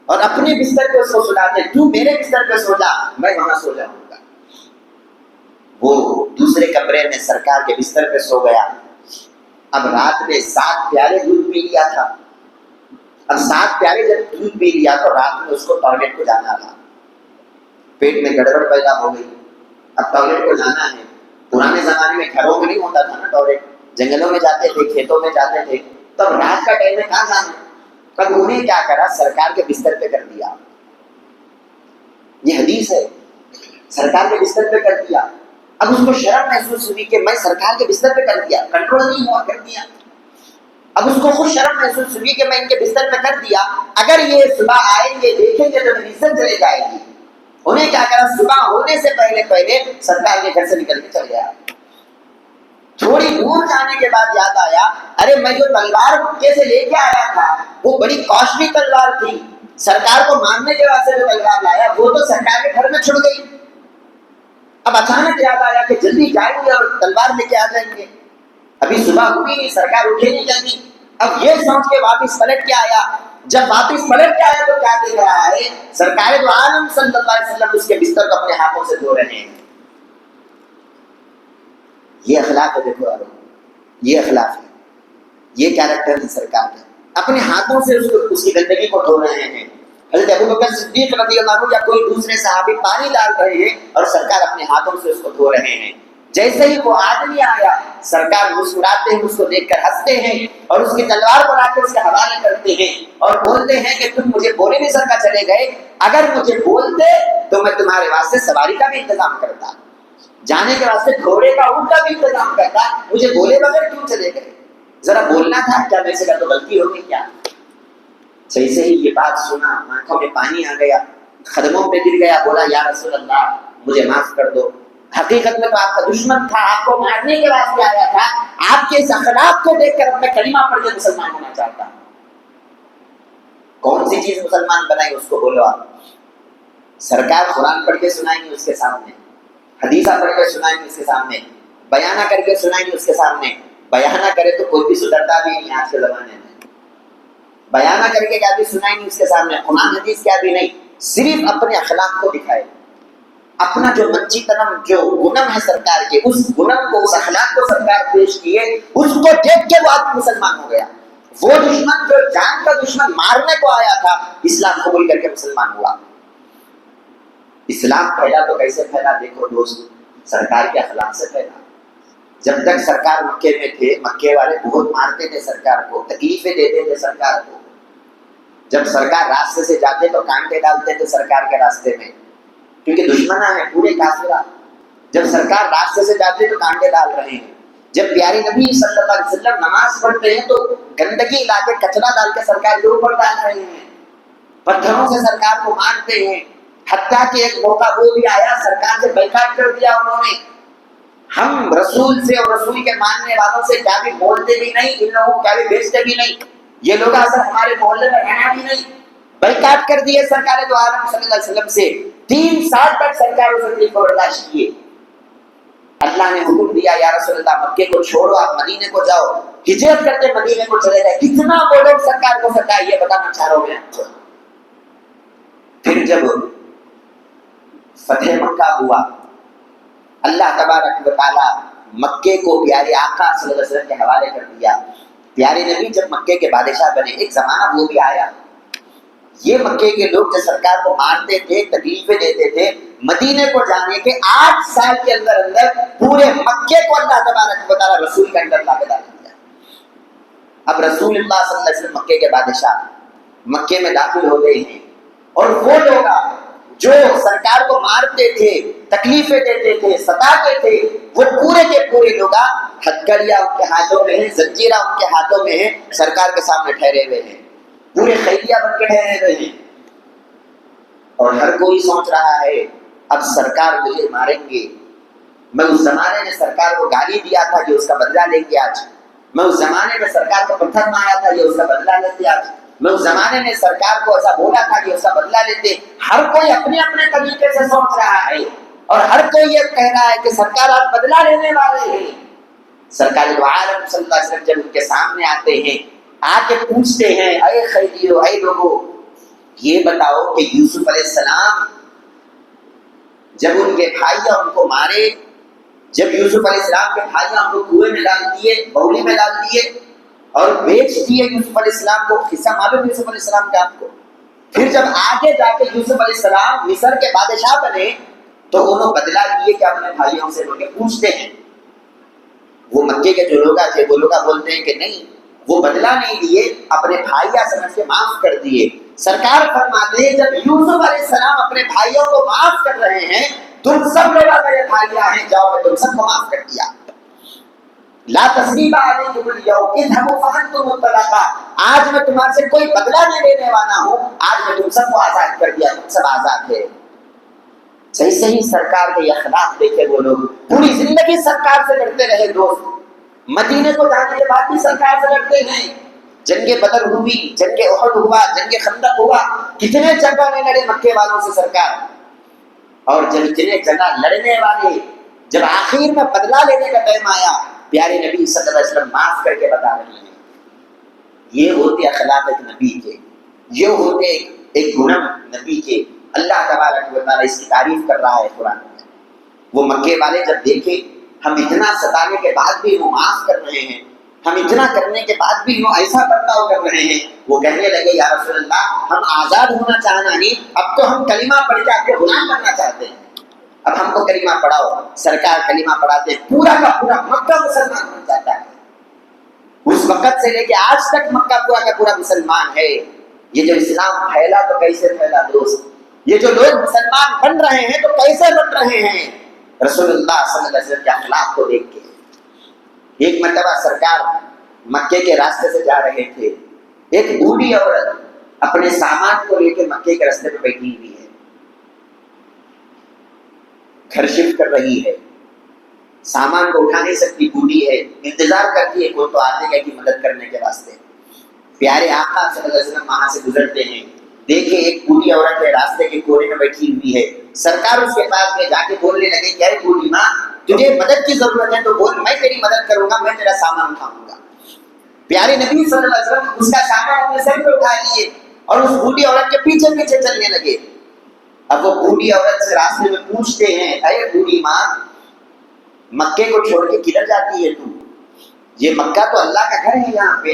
[SPEAKER 1] اور اپنے بستر پہ اس کو سلاتے ہیں، تو میرے بستر پہ سو جا، میں وہاں سو جاؤں گا۔ وہ دوسرے کمرے میں سرکار کے بستر پہ سو گیا۔ اب رات میں 7 پیالے دودھ پی لیا تھا۔ اب 7 پیالے جب دودھ پی لیا تو رات میں اس کو ٹوائلٹ کو جانا تھا، پیٹ میں گڑبڑ پیدا ہو گئی، اب ٹوائلٹ کو جانا ہے۔ پرانے زمانے میں گھروں میں نہیں ہوتا تھا نا ٹوائلٹ، جنگلوں میں جاتے تھے، کھیتوں میں جاتے تھے، تب رات کا ٹائم میں کہاں جانا؟ تب انہیں کیا کرا، سرکار کے بستر پہ کر دیا۔ یہ حدیث ہے، سرکار کے بستر پہ کر دیا۔ اب اس کو شرم محسوس ہوئی کہ میں سرکار کے بستر پہ کر دیا، کنٹرول نہیں ہوا، کر دیا۔ اب اس کو خود شرم محسوس ہوئی کہ میں ان کے بستر پہ کر دیا، اگر یہ صبح آئیں گے دیکھیں گے تو میری عزت چلے جائے گی۔ انہیں کیا کرا، صبح ہونے سے پہلے سرکار کے گھر سے نکل کے چل گیا۔ تھوڑی دور جانے کے بعد یاد آیا، ارے میں جو تلوار مکے سے لے کے آیا تھا وہ بڑی کاسٹلی تلوار تھی، سرکار کو مارنے کے واسطے جو تلوار لایا وہ تو سرکار کے گھر میں چھڑ گئی۔ اب اچانک یاد آیا کہ جلدی جائیں گے اور تلوار لے کے آ جائیں گے، ابھی صبح ہوئی نہیں، سرکار اٹھے نہیں جلدی۔ اب یہ سوچ کے واپس پلٹ کے آیا، جب واپس پلٹ کے آیا تو کیا دیکھ رہا ہے، سرکار دو عالم صلی اللہ علیہ وسلم اس کے بستر کو اپنے ہاتھوں سے دھو رہے ہیں۔ یہ اخلاق ہے، دیکھو یہ اخلاق ہے، یہ کیریکٹر ہے سرکار کا، اپنے ہاتھوں سے اس کی گندگی کو دھو رہے ہیں۔ حضرت ابوبکر صدیق رضی اللہ عنہ یا کوئی دوسرے صحابی پانی ڈال رہے ہیں اور سرکار اپنے ہاتھوں سے اس کو دھو رہے ہیں۔ جیسے ہی وہ آدمی آیا، سرکار مسکراتے ہیں، اس کو دیکھ کر ہنستے ہیں اور اس کی تلوار کو لا کے اس کے حوالے کرتے ہیں اور بولتے ہیں کہ تم مجھے بولے نہیں سرکار چلے گئے، اگر مجھے بولتے تو میں تمہارے واسطے سواری کا بھی انتظام کرتا، جانے کے واسطے گھوڑے کا اونٹ کا بھی انتظام کرتا، مجھے بولے بغیر کیوں چلے گئے؟ ذرا بولنا تھا، کیا میں سے تو غلطی ہو گئی کیا؟ جیسے ہی یہ بات سنا، آنکھوں میں پانی آ گیا، قدموں پہ گر گیا، بولا یا رسول اللہ مجھے معاف کر دو، حقیقت میں تو آپ کا دشمن تھا، آپ کو مارنے کے واسطے آیا تھا، آپ کے اس اخلاق کو دیکھ کر میں کلمہ پڑھ کے مسلمان ہونا چاہتا ہوں۔ کون سی چیز مسلمان بنائی اس کو بولو آپ؟ سرکار قرآن پڑھ کے سنائیں گے اس کے سامنے، حدیثہ پڑھ کے سنائیں گے اس کے سامنے، بیانہ کر کے سنائیں گے اس کے سامنے۔ بیانہ کرے تو کوئی بھی سدھرتا بھی نہیں آج کے زمانے میں، بیانہ کر کے کیا بھی سنائیں گے اس کے سامنے، قرآن حدیث کیا بھی نہیں، صرف اپنے اخلاق کو دکھائے، اپنا جو مچی تنم جو گنم ہے سرکار کے، اس گنم کو، اس اخلاق کو سرکار پیش کیے، اس کو دیکھ کے وہ آدمی مسلمان ہو گیا۔ وہ دشمن جو جان کا دشمن مارنے کو آیا تھا، اسلام قبول کر کے مسلمان ہوا۔ اسلام پھیلا تو کیسے پھیلا؟ دیکھو دوست، سرکار کے اخلاق سے پھیلا۔ جب تک سرکار مکے میں تھے، مکے والے بہت مارتے تھے سرکار کو، تکلیفیں دیتے تھے سرکار کو۔ جب سرکار راستے سے جاتے تو کانٹے ڈالتے تھے سرکار کے راستے میں، کیونکہ دشمنا ہے پورے کافرہ۔ جب سرکار راستے سے جاتے تو کانٹے ڈال رہے ہیں۔ جب پیارے نبی صلی اللہ علیہ وسلم نماز پڑھتے ہیں تو گندگی لا کے کچرا ڈال کے سرکار کے اوپر ڈال رہے ہیں، پتھروں سے سرکار کو مارتے ہیں۔ حتیٰ کہ ایک موقع وہ بھی آیا، سرکار سے بیکاٹ کر دیا انہوں نے، ہم رسول سے اور رسول کے ماننے والوں سے کیا بھی بولتے بھی نہیں، ان لوگوں کو کیا بھی بیچتے بھی نہیں، یہ لوگ اصل ہمارے محلے میں رہنا بھی نہیں، بیکاٹ کر دیے سرکار دو عالم صلی اللہ علیہ وسلم سے۔ 3 سال تک سرکار اس تکلیف کو برداشت کیے۔ اللہ نے حکم دیا، یا رسول اللہ مکے کو چھوڑو، آپ مدینے کو جاؤ۔ ہجرت کرتے مدینے کو چلے گئے۔ کتنا وہ لوگ سرکار کو ستائے یہ بتانا چاہ رہا ہوں۔ پھر جب فتح مکہ ہوا، اللہ تبارک و تعالی مکے کو پیارے آقا صلی اللہ علیہ وسلم کے حوالے کر دیا۔ پیارے نبی جب مکے کے بادشاہ بنے، ایک زمانہ وہ بھی آیا، یہ مکے کے لوگ جو سرکار کو مارتے تھے، تکلیفیں دیتے تھے، مدینے کو جانے کے 8 سال کے اندر اندر پورے مکے کو اللہ تبارک و تعالی رسول کے اندر لا کے ڈال دیا۔ اب رسول اللہ صلی اللہ علیہ وسلم مکے کے بادشاہ مکے میں داخل ہو گئے ہیں، اور وہ لوگ جو سرکار کو مارتے تھے، تکلیفیں دیتے تھے، ستاتے تھے، وہ پورے کے پورے لوگ ہتھکڑیاں ان کے ہاتھوں میں ہیں، زنجیریں ان کے ہاتھوں میں ہیں، سرکار کے سامنے ٹھہرے ہوئے ہیں، پورے قیدیاں بن کے ٹھہرے ہوئے ہیں۔ اور ہر کوئی سوچ رہا ہے اب سرکار مجھے ماریں گے۔ میں اس زمانے میں سرکار کو گالی دیا تھا، یہ اس کا بدلہ لیں گے آج۔ میں اس زمانے میں سرکار کو پتھر مارا تھا، یہ اس کا بدلہ لیتے آج۔ میں اس زمانے میں سرکار کو ایسا بولا تھا کہ اس کا بدلہ لیتے۔ ہر کوئی اپنے اپنے طریقے سے سوچ رہا ہے، اور ہر کوئی یہ کہہ رہا ہے کہ سرکار آج بدلہ لینے والے ہیں۔ سرکار دو عالم صلی اللہ علیہ وسلم جب ان کے سامنے آتے ہیں، آ کے پوچھتے ہیں، اے قیدیو، اے لوگوں، یہ بتاؤ کہ یوسف علیہ السلام جب ان کے بھائیاں ان کو مارے، جب یوسف علیہ السلام کے بھائیاں ان کو کنویں میں ڈال دیے، بولی میں ڈال دیے اور بیچ دیے یوسف علیہ السلام کو، قصہ معلوم یوسف علیہ السلام کا آپ کو۔ پھر جب آگے جا کے یوسف علیہ السلام مصر کے بادشاہ بنے تو انہوں بدلہ لیے کہ اپنے بھائیوں سے لوگ پوچھتے ہیں۔ وہ مکے کے جو لوگ تھے وہ لوگ بولتے ہیں کہ نہیں، وہ بدلہ نہیں لیے، اپنے بھائیاں سمجھ کے معاف کر دیے۔ سرکار فرماتے ہیں جب یوسف علیہ السلام اپنے بھائیوں کو معاف کر رہے ہیں، تم سب لوگ میرے بھائیاں ہیں، جاؤ میں تم سب کو معاف کر دیا۔ لا تثریب علیکم اليوم اذهبوا فانتم الطلقاء، آج میں تمہارے سے کوئی بدلہ نہیں لینے والا ہوں، آج میں تم سب کو آزاد کر دیا، تم سب آزاد ہے۔ صحیح صحیح سرکار کے اخلاق دیکھے وہ لوگ، پوری زندگی سرکار سے لڑتے رہے دوست، مدینے کو جانے کے بعد بھی سرکار سے لڑتے ہیں۔ جنگ بدر ہوئی، جنگ احد ہوا، جنگ خندق ہوا، کتنے جگہ میں لڑے مکے والوں سے سرکار۔ اور جب اتنے جگہ لڑنے والے، جب آخر میں بدلہ لینے کا ٹائم آیا، پیارے نبی صلی اللہ علیہ وسلم معاف کر کے بتا رہے ہیں۔ یہ ہوتے اخلاق ایک نبی کے، یہ ہوتے ایک گناہ نبی کے۔ اللہ تبارک و تعالیٰ اس کی تعریف کر رہا ہے قرآن میں۔ وہ مکے والے جب دیکھے ہم اتنا ستانے کے بعد بھی وہ معاف کر رہے ہیں، ہم اتنا کرنے کے بعد بھی وہ ایسا برتاؤ کر رہے ہیں، وہ کہنے لگے یا رسول اللہ ہم آزاد ہونا چاہنا نہیں، اب تو ہم کلمہ پڑھ کے آپ کے غلام بننا چاہتے ہیں، اب ہم کو کلمہ پڑھاؤ۔ سرکار کلمہ پڑھاتے پورا کا پورا مکہ مسلمان بن جاتا ہے۔ اس وقت سے لے کے آج تک مکہ پورا کا پورا مسلمان ہے۔ یہ جو اسلام پھیلا تو کیسے پھیلا دوست؟ یہ جو لوگ مسلمان بن رہے ہیں تو کیسے بن رہے ہیں؟ رسول اللہ صلی اللہ علیہ وسلم کے اخلاق کو دیکھ کے۔ ایک مرتبہ سرکار مکے کے راستے سے جا رہے تھے، ایک بوڑھی عورت اپنے سامان کو لے کے مکے کے راستے پہ بیٹھی ہوئی ہے، گھر شفٹ کر رہی ہے، سامان کو اٹھا نہیں سکتی، بوڑھی ہے، انتظار کرتی ہے کوئی تو آتے گا کہ مدد کرنے کے واسطے۔ پیارے آقا صلی اللہ علیہ وسلم وہاں سے گزرتے ہیں، دیکھے ایک بوڑھی عورت ہے راستے کے کونے میں بیٹھی ہوئی ہے۔ سرکار اس کے پاس میں جا کے بولنے لگے کہ اے بوڑھی ماں، تجھے مدد کی ضرورت ہے تو بول، میں تیری مدد کروں گا، میں تیرا سامان اٹھاؤں گا۔ پیارے نبی صلی اللہ علیہ وسلم اس کا سامان اپنے سر پہ اٹھا لیے اور اس بوڑھی عورت کے پیچھے پیچھے چلنے لگے۔ اب وہ بوڑھی عورت سے راستے میں پوچھتے ہیں، اے بوڑھی ماں، مکے کو چھوڑ کے کدھر جاتی ہے تو؟ یہ مکہ تو اللہ کا گھر ہے، یہاں پہ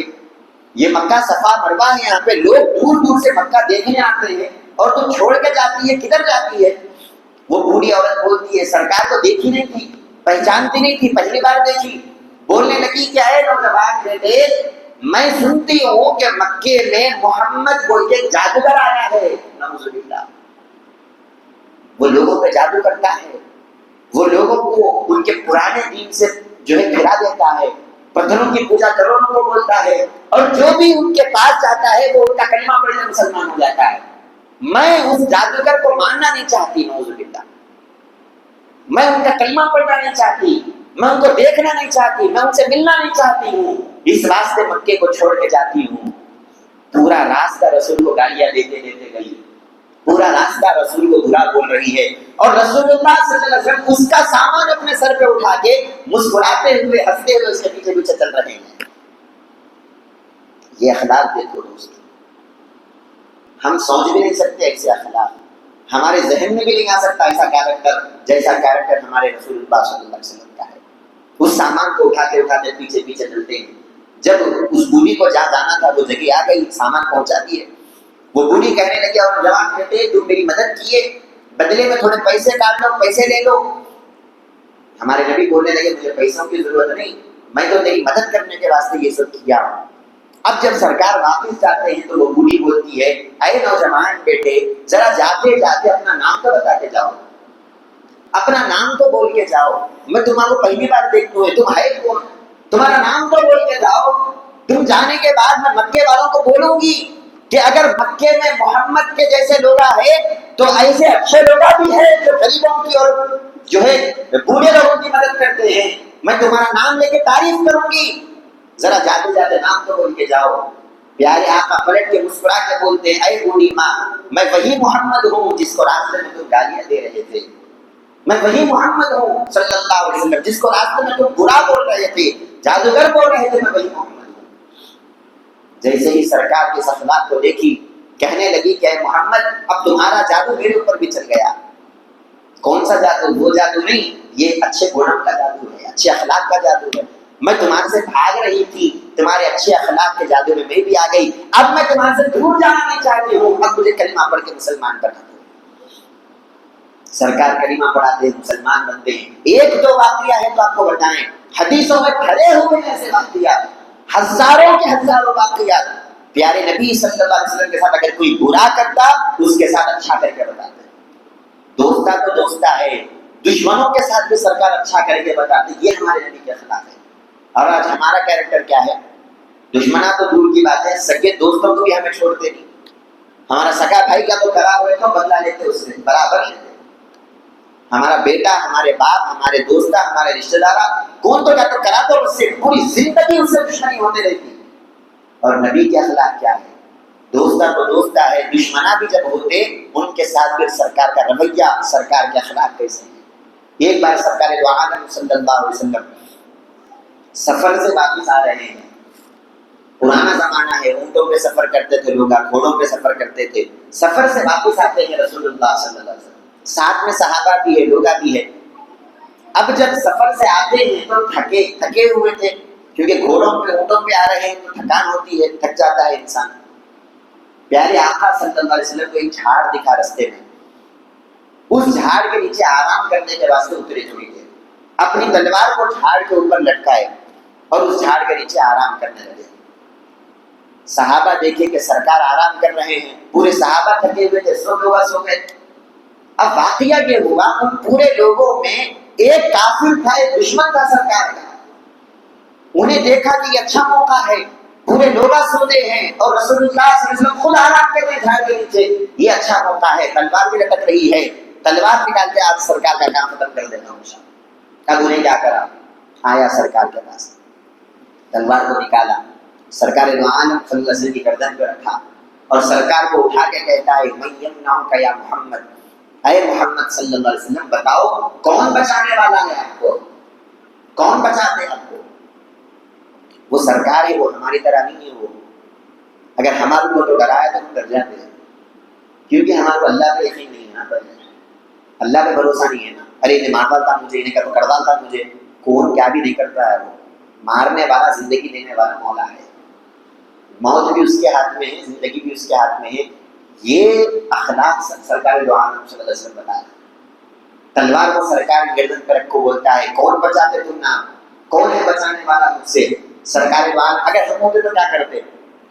[SPEAKER 1] یہ مکہ صفا مروہ ہے، یہاں پہ لوگ دور دور سے مکہ دیکھنے آتے ہیں اور تو چھوڑ کے جاتی ہے، کدھر جاتی ہے؟ وہ بوڑھی عورت بولتی ہے سرکار کو دیکھی نہیں تھی، پہچانتی نہیں تھی، پہلی بار دیکھی. بولنے لگی کیا ہے نوجوان بیٹے، میں سنتی ہوں کہ مکے میں محمد کوئی ایک جادوگر آیا ہے. نعوذ باللہ. وہ لوگوں پہ جادو کرتا ہے، وہ لوگوں کو ان کے پرانے دین سے جو ہے پھرا دیتا ہے، پتھروں کی پوجا کرو کو بولتا ہے، اور جو بھی ان کے پاس جاتا ہے وہ ان کا کلمہ پڑھ کر مسلمان ہو جاتا ہے. میں اس جادوگر کو ماننا نہیں چاہتی. نعوذ باللہ. میں ان کا کلمہ پڑھنا نہیں چاہتی، میں ان کو دیکھنا نہیں چاہتی، میں ان سے ملنا نہیں چاہتی ہوں. اس راستے مکے کو چھوڑ کے جاتی ہوں. پورا راستہ رسول کو گالیاں دیتے دیتے گئی، پورا راستہ رسول کو برا بول رہی ہے، اور رسول اللہ صلی اللہ علیہ وسلم اس کا سامان اپنے سر پہ اٹھا کے مسکراتے ہوئے ہنستے ہوئے اس کے پیچھے پیچھے چل رہے ہیں. یہ اخلاق دیکھو دوست، ہم سوچ بھی نہیں سکتے ایسے اخلاق، ہمارے ذہن میں بھی نہیں آ سکتا ایسا کیریکٹر جیسا کیریکٹر ہمارے رسول اللہ صلی اللہ علیہ وسلم کا ہے. اس سامان کو اٹھاتے اٹھاتے پیچھے پیچھے چلتے ہیں. جب اس بوڑھی کو جہاں جانا تھا وہ جگہ آ گئی، سامان پہنچا دیے. وہ بوڑھی کہنے لگی اور جوان بیٹے تم میری مدد کیے، بدلے میں تھوڑے پیسے کاٹ لو، پیسے لے لو. ہمارے نبی بولنے لگے مجھے پیسوں کی ضرورت نہیں، میں تو تیری مدد کرنے کے واسطے یہ سب کیا. اب جب سرکار واپس جاتے ہیں تو وہ بوڑھی بولتی ہے اے نوجوان بیٹے ذرا جاتے جاتے اپنا نام تو بتا کے جاؤ، اپنا نام تو بول کے جاؤ. میں تمہارا پہلی بار دیکھتی ہوں، تم ہے کون؟ تمہارا نام تو بول کے جاؤ. تم جانے کے بعد میں مکے والوں کو بولوں گی کہ اگر مکے میں محمد کے جیسے لوگ ہیں تو ایسے اچھے لوگ بھی ہیں جو غریبوں کی اور جو ہے بوڑھے لوگوں کی مدد کرتے ہیں. میں تمہارا نام لے کے تعریف کروں گی، ذرا جاتے جاتے نام تو بول کے جاؤ. پیارے آقا پلٹ کے مسکرا کے بولتے ہیں اے بوڑھی ماں میں وہی محمد ہوں جس کو راستے میں تم گالیاں دے رہے تھے، میں وہی محمد ہوں صلی اللہ علیہ وسلم جس کو راستے میں تم برا بول رہے تھے، جادوگر بول رہے تھے، میں وہی محمد ہوں. جیسے ہی سرکار کے اخلاق کو دیکھی کہنے لگی کہ اے محمد اب تمہارا جادو میرے اوپر بھی چل گیا. کون سا جادو؟ وہ جادو نہیں، یہ اچھے گناہ کا جادو ہے، اچھے اخلاق کا جادو ہے. میں تمہارے سے بھاگ رہی تھی، تمہارے اچھے اخلاق کے جادو میں بھی آ گئی. اب میں تمہارے سے دور جانا نہیں چاہتی ہوں، اب مجھے کلمہ پڑھ کے مسلمان بنا دو. سرکار کلمہ پڑھاتے ہیں، مسلمان بنتے ہیں. ایک دو واقعہ ہے تو آپ کو بتائیں، حدیثوں میں کھڑے ہوئے ایسے واقعات، ہزاروں کے ہزاروں واقعات. پیارے نبی صلی اللہ علیہ وسلم کے ساتھ اگر کوئی برا کرتا اس کے ساتھ اچھا کر کے بتاتے. دوستہ تو دوستہ ہے، دشمنوں کے ساتھ بھی سرکار اچھا کر کے بتاتے. یہ ہمارے نبی کے اخلاق ہے. اور آج ہمارا کیریکٹر کیا ہے؟ دشمنا تو دور کی بات ہے، سگے دوستوں کو بھی ہمیں چھوڑتے نہیں. ہمارا سگا بھائی کا تو کرا ہوئے تو بدلا لیتے اس سے برابر لیتے. ہمارا بیٹا، ہمارے باپ، ہمارے دوست، ہمارے رشتے دار کون تو کیا تو کرا تو اس سے پوری زندگی اس سے دشمنی ہوتے رہتی. اور نبی کے اخلاق کیا ہے؟ دوستہ تو دوستہ ہے، دشمنا بھی جب ہوتے ان کے ساتھ پھر سرکار کا رویہ، سرکار کے اخلاق کیسے ہیں. ایک بار سرکار دو عالم صلی اللہ علیہ وسلم سفر سے واپس آ رہے ہیں. پرانا زمانہ ہے، اونٹوں پہ سفر کرتے تھے لوگ، گھوڑوں پہ سفر کرتے تھے. سفر سے واپس آتے ہیں رسول اللہ صلی اللہ علیہ وسلم، ساتھ میں صحابہ بھی ہے، لوگ بھی ہے. اب جب سفر سے آتے ہیں تو تھکے ہوئے تھے، کیونکہ گھوڑوں پہ اونٹوں پہ آ رہے ہیں تو تھکان ہوتی ہے، تھک جاتا ہے انسان. پیارے آقا صلی اللہ علیہ وسلم کو ایک جھاڑ دکھا رستے میں، اس جھاڑ کے نیچے آرام کرنے کے واسطے اترے تھوڑی دیر، اپنی تلوار کو جھاڑ کے اوپر لٹکائے اور اس جھاڑ کے نیچے آرام کرنے لگے. صحابہ دیکھے کہ سرکار آرام کر رہے ہیں، پورے صحابہ تھکے ہوئے تھے، سو گئے. اب واقعہ یہ ہوا ان پورے لوگوں میں ایک کافر تھا، ایک دشمن تھا سرکار کا. انہیں دیکھا کہ یہ اچھا موقع ہے، پورے لوگ سوتے ہیں اور رسول اللہ صلی اللہ علیہ وسلم خود آرام کر رہے جھاڑ کے نیچے. یہ اچھا موقع ہے، تلوار بھی لٹک رہی ہے، تلوار نکال کے آج سرکار کا کام ختم کر دینا ہوں. اب انہیں کیا کرا؟ آیا سرکار کے پاس، تلوار کو نکالا، سرکار دو عالم صلی اللہ علیہ وسلم کی گردن پہ رکھا اور سرکار کو اٹھا کے کہتا ہے من یمنعک یا محمد، اے محمد صلی اللہ علیہ وسلم بتاؤ کون بچانے والا ہے آپ کو، کون بچاتے ہیں آپ کو؟ وہ سرکار ہے، وہ ہماری طرح نہیں ہے. وہ اگر ہمارے کو تو ڈرایا تو ہم ڈر جاتے ہیں، کیونکہ ہمارے کو اللہ پہ یقین نہیں ہے نا، اللہ پہ بھروسہ نہیں ہے نا. ارے انہیں مار ڈالتا مجھے، انہیں کر ڈالتا مجھے. کون کیا بھی نہیں کرتا ہے، وہ مارنے والا زندگی دینے والا مولا ہے. موت بھی اس کے ہاتھ میں ہے، زندگی بھی اس کے ہاتھ میں ہے. یہ اخلاق سرکار دو عالم صلی اللہ علیہ وسلم بتایا. تلوار کو سرکار کی گردن پر رکھو، بولتا ہے کون بچاتے تم نا، کون ہے بچانے والا مجھ سے؟ سرکار وال اگر ہم ہوتے تو کیا کرتے؟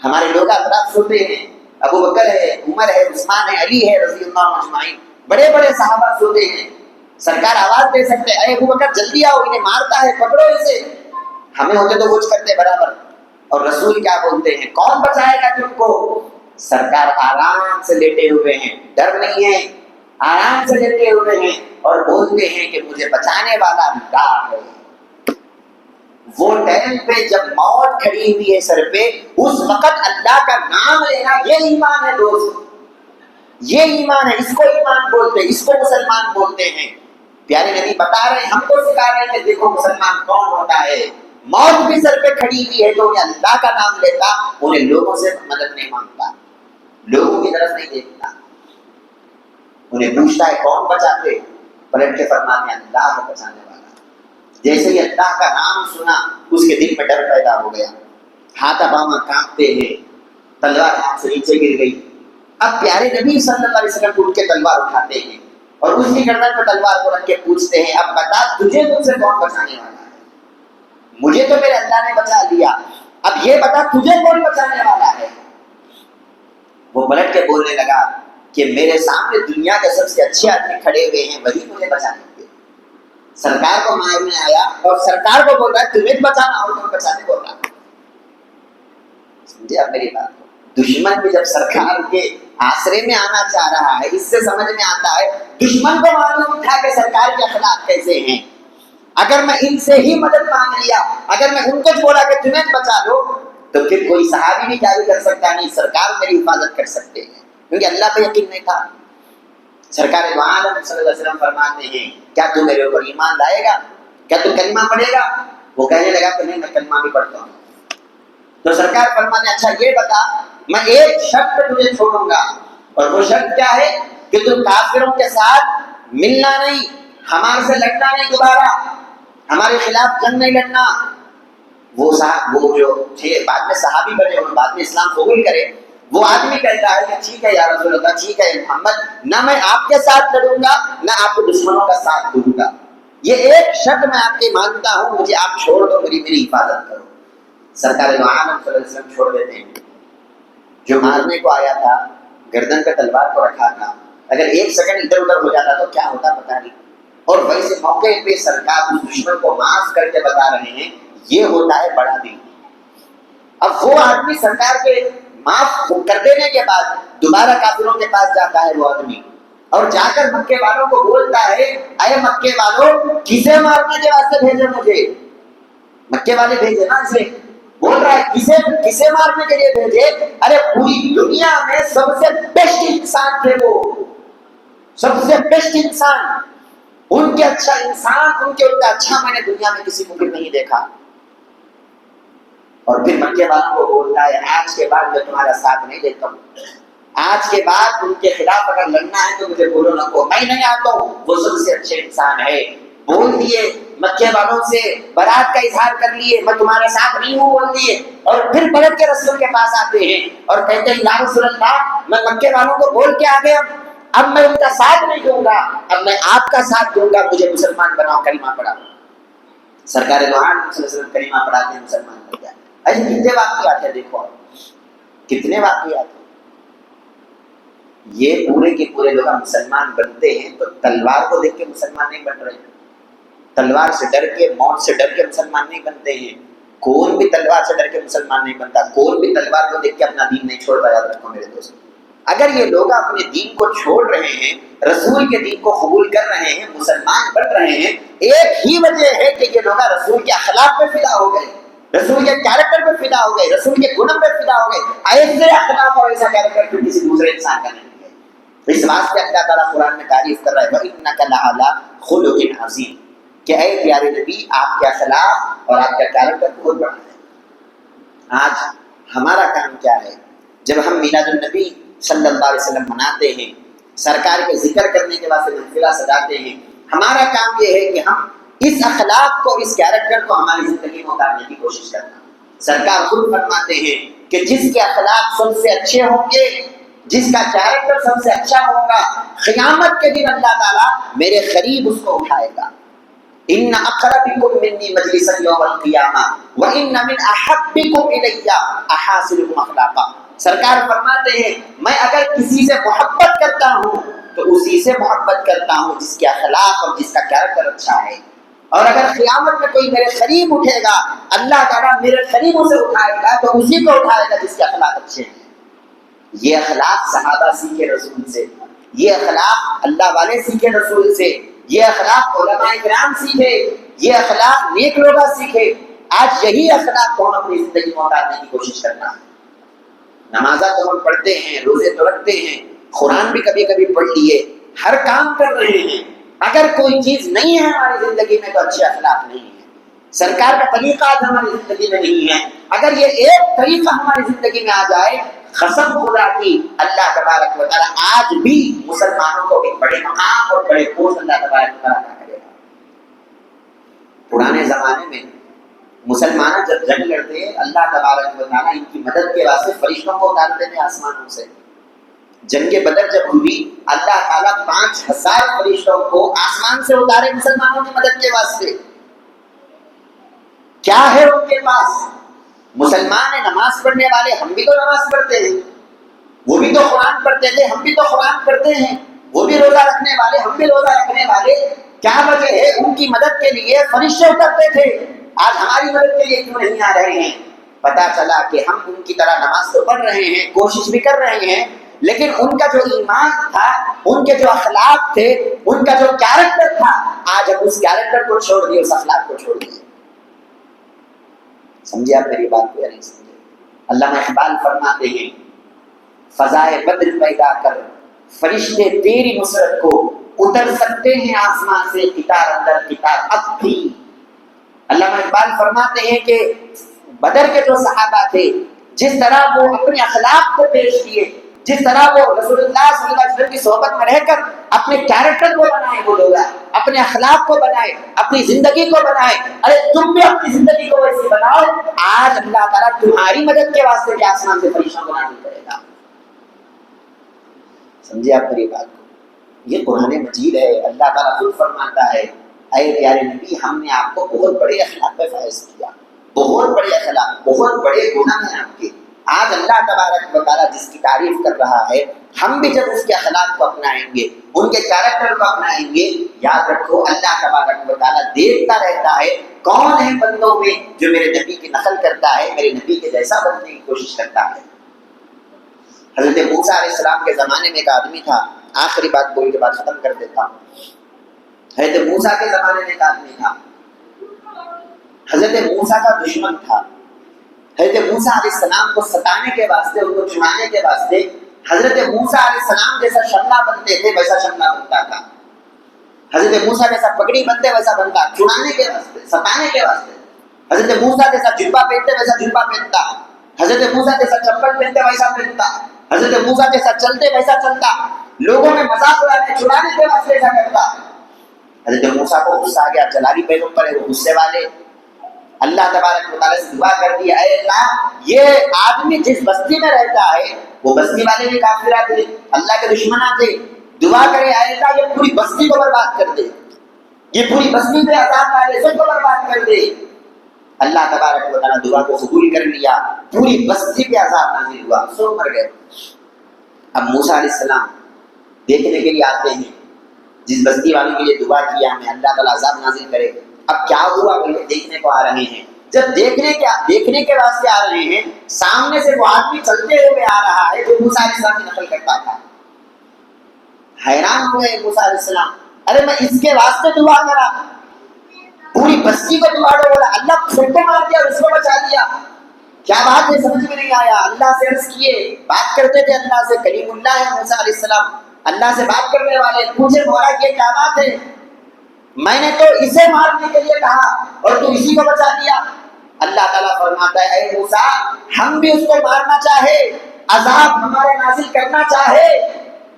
[SPEAKER 1] ہمارے لوگ اطراف سوتے ہیں، ابو بکر ہے، عمر ہے، عثمان ہے، علی ہے رضی اللہ اجمعین، بڑے بڑے صحابہ سوتے ہیں، سرکار آواز دے سکتے اے ابو بکر جلدی آؤ، انہیں مارتا ہے، پکڑو اسے، ہمیں ہوتے تو کچھ کرتے برابر۔ اور رسول کیا بولتے ہیں؟ کون بچائے گا تم کو؟ سرکار آرام سے لیٹے ہوئے ہیں، ڈر نہیں ہے، آرام سے لیٹے ہوئے ہیں اور بولتے ہیں کہ مجھے بچانے والا اللہ ہے۔ وہ ٹائم پہ جب موت کھڑی ہوئی ہے سر پہ، اس وقت اللہ کا نام لینا، یہ ایمان ہے دوست، یہ ایمان ہے، اس کو ایمان بولتے ہیں، اس کو مسلمان بولتے ہیں۔ پیارے نبی بتا رہے ہیں، ہم کو سکھا رہے ہیں کہ دیکھو مسلمان کون ہوتا ہے۔ موت بھی سر پہ کھڑی ہوئی ہے تو انہیں اللہ کا نام لیتا، انہیں لوگوں سے مدد نہیں مانگتا، لوگوں کی طرف نہیں دیکھتا، انہیں پوچھتا ہے کون بچاتے، پلٹ کے فرماتے ہیں اللہ ہے بچانے والا۔ جیسے ہی اللہ کا نام سنا اس کے دل میں ڈر پیدا ہو گیا، ہاتھ باما کانپتے ہیں، تلوار ہاتھ سے نیچے گر گئی۔ اب پیارے نبی صلی اللہ علیہ وسلم اٹھ کے تلوار اٹھاتے ہیں اور اس کی گردن پہ تلوار کو رکھ کے پوچھتے ہیں اب بتا تجھے مجھ سے کون بچانے والا ہے؟ مجھے تو میرے اللہ نے بچا لیا، اب یہ بتا تجھے کون بچانے والا ہے؟ وہ پلٹ کے بولنے لگا کہ میرے سامنے دنیا کے سب سے اچھے آدمی کھڑے ہوئے ہیں، وہی مجھے بچانے گے۔ سرکار کو مارنے آیا اور سرکار کو بول رہا ہے تمہیں بچانا اور تم بچانے بول رہا ہے۔ سمجھے آپ میری بات کو؟ دشمن بھی جب سرکار کے آسرے میں آنا چاہ رہا ہے، اس سے سمجھ میں آتا ہے دشمن کو معلوم تھا کہ سرکار کے اخلاق کیسے ہیں۔ اگر میں ان سے ہی مدد مانگ لیا، اگر میں ان کو بولا کہ تمہیں بچا لو، تو پھر کوئی صحابی بھی کیا کر سکتا نہیں، سرکار میری حفاظت کر سکتے ہیں، کیونکہ اللہ پہ یقین نہیں تھا۔ سرکار دو عالم صلی اللہ علیہ وسلم فرماتے ہیں کیا تو میرے اوپر ایمان لائے گا، کیا تو کلمہ پڑھے گا؟ وہ کہنے لگا کہ نہیں میں کلمہ بھی پڑھتا ہوں۔ تو سرکار فرماتے ہیں اچھا یہ بتا میں ایک شرط پہ تجھے چھوڑوں گا، اور وہ شرط کیا ہے کہ تم کافروں کے ساتھ ملنا نہیں، ہمارے سے لڑنا نہیں، دوبارہ ہمارے خلاف جنگ نہیں لڑنا۔ وہ جو تھے بعد میں صحابی بنے اور بعد میں اسلام قبول کرے، وہ آدمی کہتا ہے کہ ٹھیک ہے یا رسول اللہ، ٹھیک ہے محمد، نہ میں آپ کے ساتھ لڑوں گا نہ آپ کو دشمنوں کا ساتھ دوں گا، یہ ایک شرط میں آپ کی مانتا ہوں، مجھے آپ چھوڑ دو، میری حفاظت کرو۔ سرکار دو عالم صلی اللہ علیہ وسلم چھوڑ دیتے ہیں۔ جو مارنے کو آیا تھا گردن پہ تلوار کو رکھا تھا، اگر ایک سیکنڈ ادھر ادھر ہو جاتا تو کیا ہوتا پتہ نہیں۔ اور ویسے موقع پہ سرکار اس دشمن کو معاف کر کے بتا رہے ہیں، یہ ہوتا ہے بڑا دل۔ اب وہ آدمی سرکار کے معاف کر دینے کے بعد دوبارہ کافروں کے پاس جاتا ہے وہ آدمی، اور جا کر مکے والوں کو بولتا ہے اے مکے والوں کسے مارنے کے واسطے بھیجے مجھے؟ مکے والے بھیجے نا اسے، بول رہا ہے کسے مارنے کے لیے بھیجے؟ ارے پوری دنیا میں سب سے بیسٹ انسان تھے وہ، سب سے بیسٹ انسان، ان کے اچھا انسان، ان کے اتنا اچھا میں نے دنیا میں کسی کو نہیں دیکھا۔ اور پھر مکے والوں کو بولتا ہے آج کے بعد میں تمہارا ساتھ نہیں دیتا ہوں، آج کے بعد ان کے خلاف اگر لڑنا ہے تو مجھے بولو نہ کو، میں نہیں آتا ہوں، وہ سب سے اچھے انسان ہے۔ بول دیے مکے والوں سے، برات کا اظہار کر لیے، میں تمہارے ساتھ نہیں ہوں بول دیے، اور پھر پلٹ کے رسول کے پاس آتے ہیں اور کہتے ہیں یا رسول اللہ میں مکے والوں کو بول کے آ گیا، اب میں ان کا ساتھ نہیں دوں گا، اب میں آپ کا ساتھ دوں گا، مجھے مسلمان بناؤ، کلمہ پڑھا۔ سرکار دو عالم صلی اللہ علیہ وسلم کلمہ پڑھاتے ہیں، مسلمان بن جاتے ہیں۔ ایسے کتنے واقعات ہیں، دیکھو کتنے واقعات ہیں۔ یہ پورے کے پورے لوگ مسلمان بنتے ہیں تو تلوار کو دیکھ کے مسلمان نہیں بن رہے، تلوار سے ڈر کے، موت سے ڈر کے مسلمان نہیں بنتے ہیں۔ کون بھی تلوار سے ڈر کے مسلمان نہیں بنتا، کون بھی تلوار کو دیکھ کے اپنا دین نہیں چھوڑتا۔ یاد رکھو میرے دوست، اگر یہ لوگ اپنے دین کو چھوڑ رہے ہیں، رسول کے دین کو قبول کر رہے ہیں، مسلمان بن رہے ہیں، ایک ہی وجہ ہے کہ یہ لوگ رسول کے اخلاق پہ فدا ہو گئے، رسول کے کیریکٹر پہ فدا ہو گئے، رسول کے گنوں پہ فدا ہو گئے۔ ایسے اخلاق اور ایسا کیریکٹر پھر کسی دوسرے انسان کا نہیں ہے۔ اس واسطے اللہ تعالیٰ قرآن میں تعریف کر رہا ہے وَإِنَّكَ لَعَلَىٰ خُلُقٍ عَظِيمٍ، کہ اے پیارے نبی آپ کے اخلاق اور آپ کا کیریکٹر بہت بڑا ہے۔ آج ہمارا کام کیا ہے؟ جب ہم میلاد النبی صلی اللہ علیہ وسلم مناتے ہیں، سرکار کے ذکر کرنے کے بعد محفلہ سجاتے ہیں، ہمارا کام یہ ہے کہ ہم اس اخلاق کو، اس کیریکٹر کو ہماری زندگی میں اتارنے کی کوشش کرنا۔ سرکار خود فرماتے ہیں کہ جس کے اخلاق سب سے اچھے ہوں گے جس کا کیریکٹر سب سے اچھا ہوگا، قیامت کے دن اللہ تعالیٰ میرے قریب اس کو اٹھائے گا۔ ان اقربکم منی مجلسا یوم القیامہ وان من احبکم الی احاسنکم اخلاقا۔ سرکار فرماتے ہیں میں اگر کسی سے محبت کرتا ہوں تو اسی سے محبت کرتا ہوں جس کے اخلاق اور جس کا کیریکٹر اچھا ہے، اور اگر قیامت میں کوئی میرے قریب اٹھے گا اللہ تعالیٰ میرے قریب اسے اٹھائے گا تو اسی کو اٹھائے گا جس کے اخلاق اچھے ہیں۔ یہ اخلاق صحابہ سیکھے رسول سے، یہ اخلاق اللہ والے سیکھے رسول سے، یہ اخلاق علماء کرام سیکھے، یہ اخلاق نیک لوگ سیکھے۔ آج یہی اخلاق کو ہم اپنی زندگی میں اتارنے کی کوشش کرنا ہے۔ نمازیں تو ہم پڑھتے ہیں، روزے تو رکھتے ہیں، قرآن بھی کبھی کبھی پڑھ لیے، ہر کام کر رہے ہیں، اگر کوئی چیز نہیں ہے ہماری زندگی میں تو اچھے اخلاق نہیں ہے۔ سرکار کا طریقہ آج ہماری زندگی میں نہیں ہے، اگر یہ ایک طریقہ ہماری زندگی میں آ جائے، قسم خدا کی اللہ تبارک و تعالیٰ آج بھی مسلمانوں کو ایک بڑے مقام اور بڑے پوسٹ اللہ تبارک و تعالیٰ عطا کرے گا۔ پرانے زمانے میں مسلمان جب جنگ لڑتے اللہ تبارک و تعالیٰ ان کی مدد کے واسطے فرشتوں کو اتارتے تھے آسمانوں سے۔ جنگ بدر جب ہوئی اللہ تعالیٰ 5000 فرشتوں کو آسمان سے اتارے مسلمانوں کی مدد کے واسطے۔ کیا ہے ان کے پاس؟ مسلمان ہیں، نماز پڑھنے والے، ہم بھی تو نماز پڑھتے ہیں، وہ بھی تو قرآن پڑھتے تھے، ہم بھی تو قرآن پڑھتے ہیں، وہ بھی روزہ رکھنے والے، ہم بھی روزہ رکھنے والے۔ کیا وجہ ہے؟ ان کی مدد کے لیے فرشتے اترتے تھے، آج ہماری مدد کے لیے کیوں نہیں آ رہے ہیں؟ پتا چلا کہ ہم ان کی طرح نماز تو پڑھ رہے ہیں، کوشش بھی کر رہے ہیں، لیکن ان کا جو ایمان تھا، ان کے جو اخلاق تھے، ان کا جو کیریکٹر تھا، آج ہم اس کیریکٹر کو چھوڑ دیے، اس اخلاق کو چھوڑ دیے۔ سمجھے آپ میری بات کو یا نہیں سمجھے؟ علامہ اقبال فرماتے ہیں فضائے بدر پیدا کر فرشتے تیری نصرت کو اتر سکتے ہیں آسمان سے قطار اندر قطار اب بھی۔ علامہ اقبال فرماتے ہیں کہ بدر کے جو صحابہ تھے جس طرح وہ اپنے اخلاق کو پیش کیے، جس طرح وہ رسول اللہ صلی اللہ علیہ وسلم کی صحبت میں رہ کر اپنے کیریکٹر کو بنائے، وہ لوگ اپنے اخلاق کو بنائے، اپنی زندگی کو بنائے، ارے تم بھی اپنی زندگی کو ویسے بناؤ، آج اللہ تعالیٰ تمہاری مدد کے واسطے کے آسمان سے فرشتوں کو نازل کرے گا۔ سمجھے آپ میری بات کو؟ یہ قرآن مجید ہے، اللہ تعالیٰ خود فرماتا ہے اے پیارے نبی ہم نے آپ کو بہت بڑے اخلاق پہ فائز کیا، بہت بڑے اخلاق، بہت بڑے گناہ ہیں آپ کے۔ آج اللہ تبارک و تعالیٰ جس کی تعریف کر رہا ہے، ہم بھی جب اس کے اخلاق کو اپنائیں گے، ان کے کیریکٹر کو اپنائیں گے، یاد رکھو اللہ تبارک و تعالیٰ دیکھتا رہتا ہے کون ہے بندوں میں جو میرے نبی کی نقل کرتا ہے، میرے نبی کے جیسا بننے کی کوشش کرتا ہے۔ حضرت موسیٰ علیہ السلام کے زمانے میں ایک آدمی تھا، آخری بات بول کے بات ختم کر دیتا ہوں۔ حضرت موسیٰ کے زمانے میں ایک آدمی تھا، حضرت موسیٰ کا دشمن تھا۔ حضرت موسیٰ علیہ السلام کو ستانے کے واسطے، ان کو چھڑانے کے واسطے حضرت موسیٰ علیہ السلام جیسا شملہ بنتے تھے ویسا شملہ بنتا تھا، حضرت موسیٰ جیسا پگڑی بنتے ویسا بنتا، چھڑانے کے واسطے، ستانے کے واسطے۔ حضرت موسیٰ جیسا جبہ پہنتے ویسا جبہ پہنتا، حضرت موسیٰ جیسا چپل پہنتے ویسا پہنتا، حضرت موسیٰ جیسا چلتے ویسا چلتا، لوگوں میں مذاق اڑانے چھڑانے کے واسطے ایسا کرتا۔ حضرت موسیٰ کو غصہ آ گیا، جلالی پیغمبر ہے وہ غصے والے، اللہ تبارک و تعالیٰ سے دعا کر دی اے اللہ یہ آدمی جس بستی میں رہتا ہے وہ بستی والے بھی کافر تھے، اللہ کے دشمن تھے، دعا کرے اے اللہ یہ پوری بستی کو برباد کر دے، یہ پوری بستی پہ عذاب ڈالے، سب کو برباد کر دے۔ اللہ تبارک و تعالیٰ دعا کو قبول کر لیا، پوری بستی پہ عذاب نازل ہوا، سب مر گئے۔ اب موسیٰ علیہ السلام دیکھنے کے لیے آتے ہیں، جس بستی والوں کے لیے دعا کیا ہمیں اللہ تعالیٰ عذاب نازل کرے، اب کیا ہوا بولے دیکھنے کو آ رہے ہیں۔ جب دیکھنے کے واسطے آ رہے ہیں، سامنے سے وہ آدمی چلتے ہوئے آ رہا ہے جو موسیٰ علیہ السلام کی نقل کرتا تھا۔ حیران ہوئے موسیٰ علیہ السلام، ارے میں اس کے واسطے دعا کرا، پوری بستی کو دعا دو، بولا اللہ خود کو مار دیا اور اس کو بچا دیا، کیا بات ہے سمجھ میں نہیں آیا۔ اللہ سے عرض کیے، بات کرتے تھے اللہ سے، کلیم اللہ ہے موسیٰ علیہ السلام، اللہ سے بات کرنے والے، پوچھے مولا یہ کیا بات ہے، میں نے تو اسے مارنے کے لیے کہا اور تو اسی کو بچا دیا۔ اللہ تعالیٰ فرماتا ہے اے موسیٰ ہم بھی اس کو مارنا چاہے، عذاب ہمارے نازل کرنا چاہے،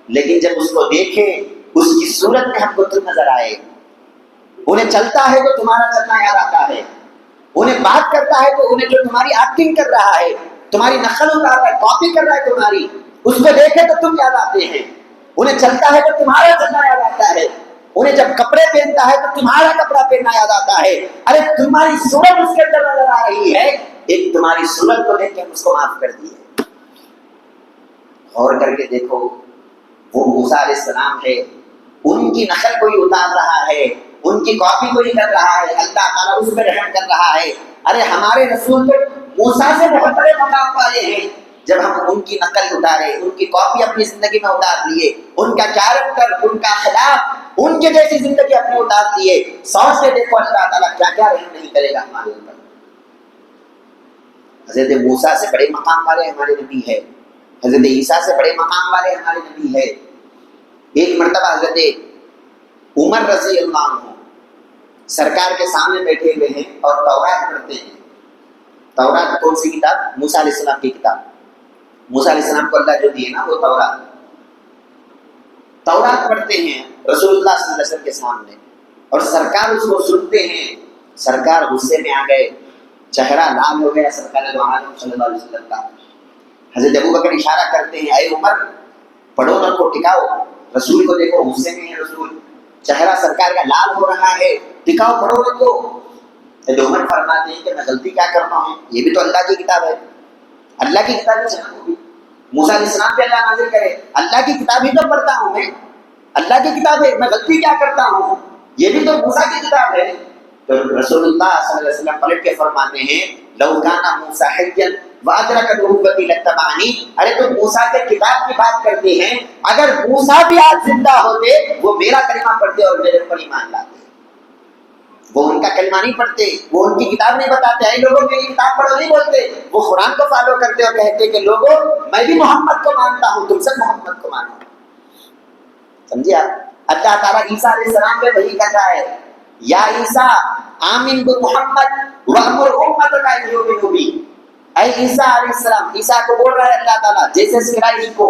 [SPEAKER 1] لیکن جب اس کو دیکھے اس کی صورت میں ہم کو تم نظر آئے، انہیں چلتا ہے تو تمہارا چلنا یاد آتا ہے، انہیں بات کرتا ہے تو انہیں جو تمہاری ایکٹنگ کر رہا ہے، تمہاری نقل اتار رہا ہے، کاپی کر رہا ہے تمہاری، اس کو دیکھے تو تم یاد آتے ہیں، انہیں چلتا ہے تو تمہارا چلنا یاد آتا ہے، انہیں جب کپڑے پہنتا ہے تو تمہارا کپڑا پہننا یاد آتا ہے۔ ارے تمہاری صورت اس کے اندر نظر آ رہی ہے، ایک تمہاری صورت کو دیکھ کے ہم اس کو معاف کر دیے۔ غور کر کے دیکھو، وہ موسیٰ علیہ السلام ہے، ان کی نقل کوئی اتار رہا ہے، ان کی کاپی کوئی کر رہا ہے، اللہ تعالیٰ اس پہ رحم کر رہا ہے۔ ارے ہمارے رسول تو موسیٰ سے بہت بڑے مقام والے ہیں، جب ہم ان کی نقل اتارے، ان کی کاپی اپنی زندگی میں اتار لیے، ان کا کیریکٹر، ان کا اخلاق، ان کے جیسی زندگی اپنی اتار لیے، سوچ کے دیکھو اللہ تعالیٰ کیا کیا رحم نہیں کرے گا ہمارے اوپر۔ حضرت موسیٰ سے بڑے مقام والے ہمارے نبی ہے، حضرت عیسیٰ سے بڑے مقام والے ہمارے نبی ہے۔ ایک مرتبہ حضرت عمر رضی اللہ عنہ سرکار کے سامنے بیٹھے ہوئے ہیں اور تورات پڑھتے ہیں۔ تورات کون سی کتاب؟ موسیٰ علیہ السلام کی کتاب۔ موسیٰ علیہ السلام کو اللہ جو دیے نا وہ تورات پڑھتے ہیں رسول اللہ صلی اللہ علیہ وسلم کے سامنے، اور سرکار اس کو سنتے ہیں، سرکار غصے میں آ گئے، چہرہ لال ہو گیا سرکار دو عالم صلی اللہ علیہ وسلم کا۔ حضرت ابوبکر اشارہ کرتے ہیں، اے عمر پڑھو نہ کو ٹکاؤ، رسول کو دیکھو غصے میں ہے، رسول چہرہ سرکار کا لال ہو رہا ہے، ٹکاؤ پڑھو نہ کو۔ حضرت عمر فرماتے ہیں کہ میں غلطی کیا کرتا ہوں، یہ بھی تو اللہ کی کتاب ہے، اللہ کی کتاب ہے جناب، موسیٰ علیہ السلام پہ اللہ نازل کرے، اللہ کی کتاب ہی تو پڑھتا ہوں میں، اللہ کی کتاب ہے، میں غلطی کیا کرتا ہوں، یہ بھی تو موسیٰ کی کتاب ہے۔ تو رسول اللہ صلی اللہ علیہ وسلم پلٹ کے فرماتے ہیں، لو کان موسیٰ حیا وادرک نبوتی لاتبعنی۔ ارے تو موسیٰ کے کتاب کی بات کرتے ہیں، اگر موسیٰ بھی آج زندہ ہوتے وہ میرا کلمہ پڑھتے اور میرے پر ایمان لاتے۔ وہ ان کا کلمہ نہیں پڑھتے، وہ ان کی کتاب نہیں بتاتے، اے لوگوں میری کتاب پڑھو نہیں بولتے، وہ قرآن کو فالو کرتے اور کہتے کہ لوگوں میں بھی محمد کو مانتا ہوں، تم سب محمد کو مانو۔ سمجھے آپ؟ اللہ تعالیٰ عیسیٰ علیہ السلام پہ وحی کر رہا ہے، یا عیسیٰ آمن بمحمد وامر امتک ان یؤمنوا بی۔ اے عیسیٰ علیہ السلام، عیسیٰ کو بول رہا ہے اللہ تعالیٰ جیسے کرائسٹ کو،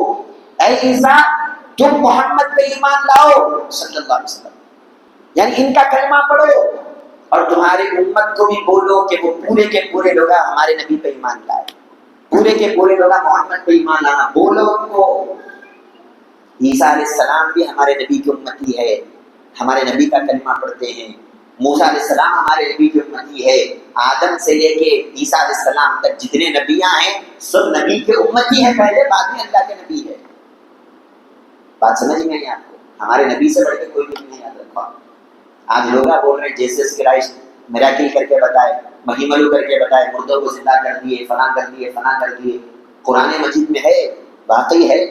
[SPEAKER 1] اے عیسیٰ تم محمد پہ ایمان لاؤ صلی اللہ علیہ وسلم، یعنی ان کا کلمہ پڑھو، اور تمہاری امت کو بھی بولو کہ وہ پورے کے پورے لوگ ہمارے نبی پہ ایمان لائے، پورے کے پورے لوگ محمد پہ ایمان لانا بولو ان کو۔ عیسیٰ علیہ السلام بھی ہمارے نبی کی امتی ہے، ہمارے نبی کا کلمہ پڑھتے ہیں۔ موسیٰ علیہ السلام ہمارے نبی کی امتی ہے، آدم سے لے کے عیسیٰ علیہ السلام تک جتنے نبیاں ہیں سب نبی کے امتی ہیں، پہلے بعد میں اللہ کے نبی ہے۔ بات سمجھ میں نہیں آپ کو؟ ہمارے نبی سے بڑھ کے کوئی بھی نہیں، یاد رکھو۔ آج لوگ بول رہے ہیں جیسس کرائسٹ میراکل کر کے بتائے، مہیملو کر کے بتائے، مردوں کو زندہ کر دیے، فلاں کر دیے، فلاں کر دیے۔ قرآن مجید میں ہے، واقعی ہے،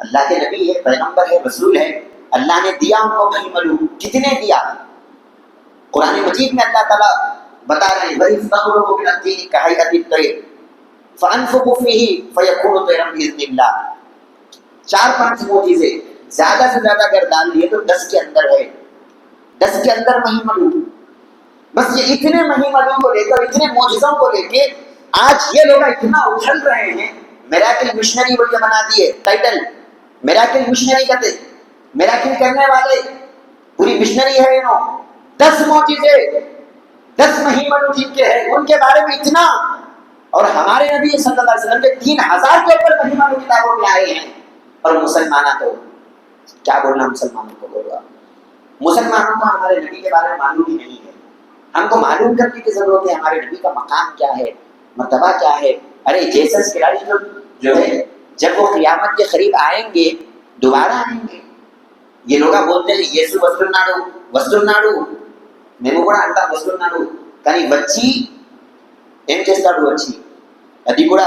[SPEAKER 1] اللہ کے نبی ہے، پیغمبر ہے، رسول ہے، اللہ نے دیا ان کو مہیملو، کتنے دیا؟ قرآن مجید میں اللہ تعالیٰ بتا رہے ہیں وَإِذْ تَخْلُقُ مِنَ الطِّينِ كَهَيْئَةِ الطَّيْرِ فَأَنفُخُ فِيهِ فَيَكُونُ طَيْرًا بِإِذْنِ اللَّهِ۔ 4-5 معجزے زیادہ سے زیادہ اگر ڈال دیے تو 10 کے اندر ہے، 10 کے اندر مہیملو۔ بس یہ اتنے مہیملو کو لے کر، اتنے معجزوں کو لے کے آج یہ لوگ اتنا اچھل رہے ہیں، میراکل مشنری بول کے بنا دیے ٹائٹل، میراکل مشنری کہتے، میراکل کرنے والے، پوری مشنری ہے انہوں۔ 10 معجزے، 10 مہیملو جن کے ہیں ان کے بارے میں اتنا، اور ہمارے نبی صلی اللہ علیہ وسلم کے 3000 کے اوپر مہیملو کتابوں میں آئے ہیں، اور مسلمانوں کو کیا بولنا، مسلمانوں کو بولو، مسلمانوں کو ہمارے نبی کے بارے میں معلوم ہی نہیں ہے۔ ہم کو معلوم کرنے کی ضرورت ہے ہمارے نبی کا مقام کیا ہے، مرتبہ کیا ہے۔ ارے جیسس کرائسٹ جو ہے جب وہ قیامت کے قریب آئیں گے دوبارہ آئیں گے، یہ لوگ بولتے ہیں یسو వస్తున్నాడు మేము కూడా అంటాం వస్తున్నాడు, కానీ వచ్చి ఏం చేస్తాడు, వచ్చి అది కూడా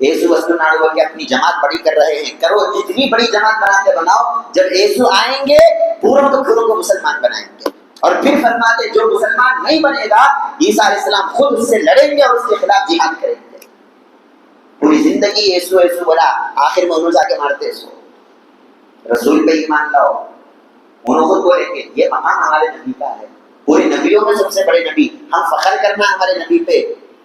[SPEAKER 1] ایسو وسطناڑو کے اپنی جماعت بڑی کر رہے ہیں، کرو جتنی بڑی جماعت بنا کے بناؤ، جب ایسو آئیں گے پوروں کو پوروں کو مسلمان بنائیں گے۔ اور پھر فرماتے جو مسلمان نہیں بنے گا عیسیٰ علیہ السلام خود اس سے لڑیں گے اور اس کے خلاف جہاد کریں گے۔ پوری زندگی ایسو ایسو بولا، آخر میں انہوں جا کے مارتے ایسو، رسول پہ ایمان لاؤ۔ انہوں خود بولے کہ یہ مقام ہمارے نبی کا ہے، پورے نبیوں میں سب سے بڑے نبی، ہم فخر کرنا ہمارے نبی پہ،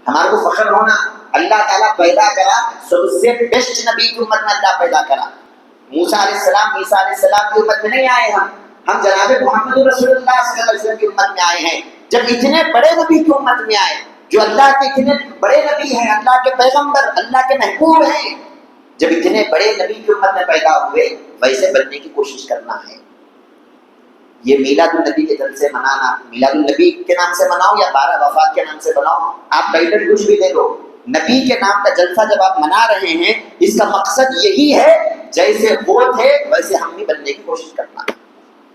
[SPEAKER 1] ہمارے کو فخر ہونا، اللہ تعالیٰ پیدا کرا سب سے بیسٹ نبی کی امت میں اللہ پیدا کرا۔ موسیٰ علیہ السلام عیسیٰ علیہ السلام کی امت میں نہیں آئے، ہم جناب محمد رسول اللہ صلی اللہ علیہ وسلم کی امت میں آئے ہیں۔ جب اتنے بڑے نبی کی امت میں آئے، جو اللہ کے اتنے بڑے نبی ہیں، اللہ کے پیغمبر، اللہ کے محبوب ہیں، جب اتنے بڑے نبی کی امت میں پیدا ہوئے، ویسے بننے کی کوشش کرنا ہے۔ یہ میلاد النبی کے دن سے منانا، میلاد النبی کے نام سے مناؤ یا 12 وفات کے نام سے مناؤ، آپ ٹائٹل کچھ بھی دے دو، نبی کے نام کا جلسہ جب آپ منا رہے ہیں، اس کا مقصد یہی ہے جیسے وہ تھے ویسے ہم بھی بننے کی کوشش کرنا۔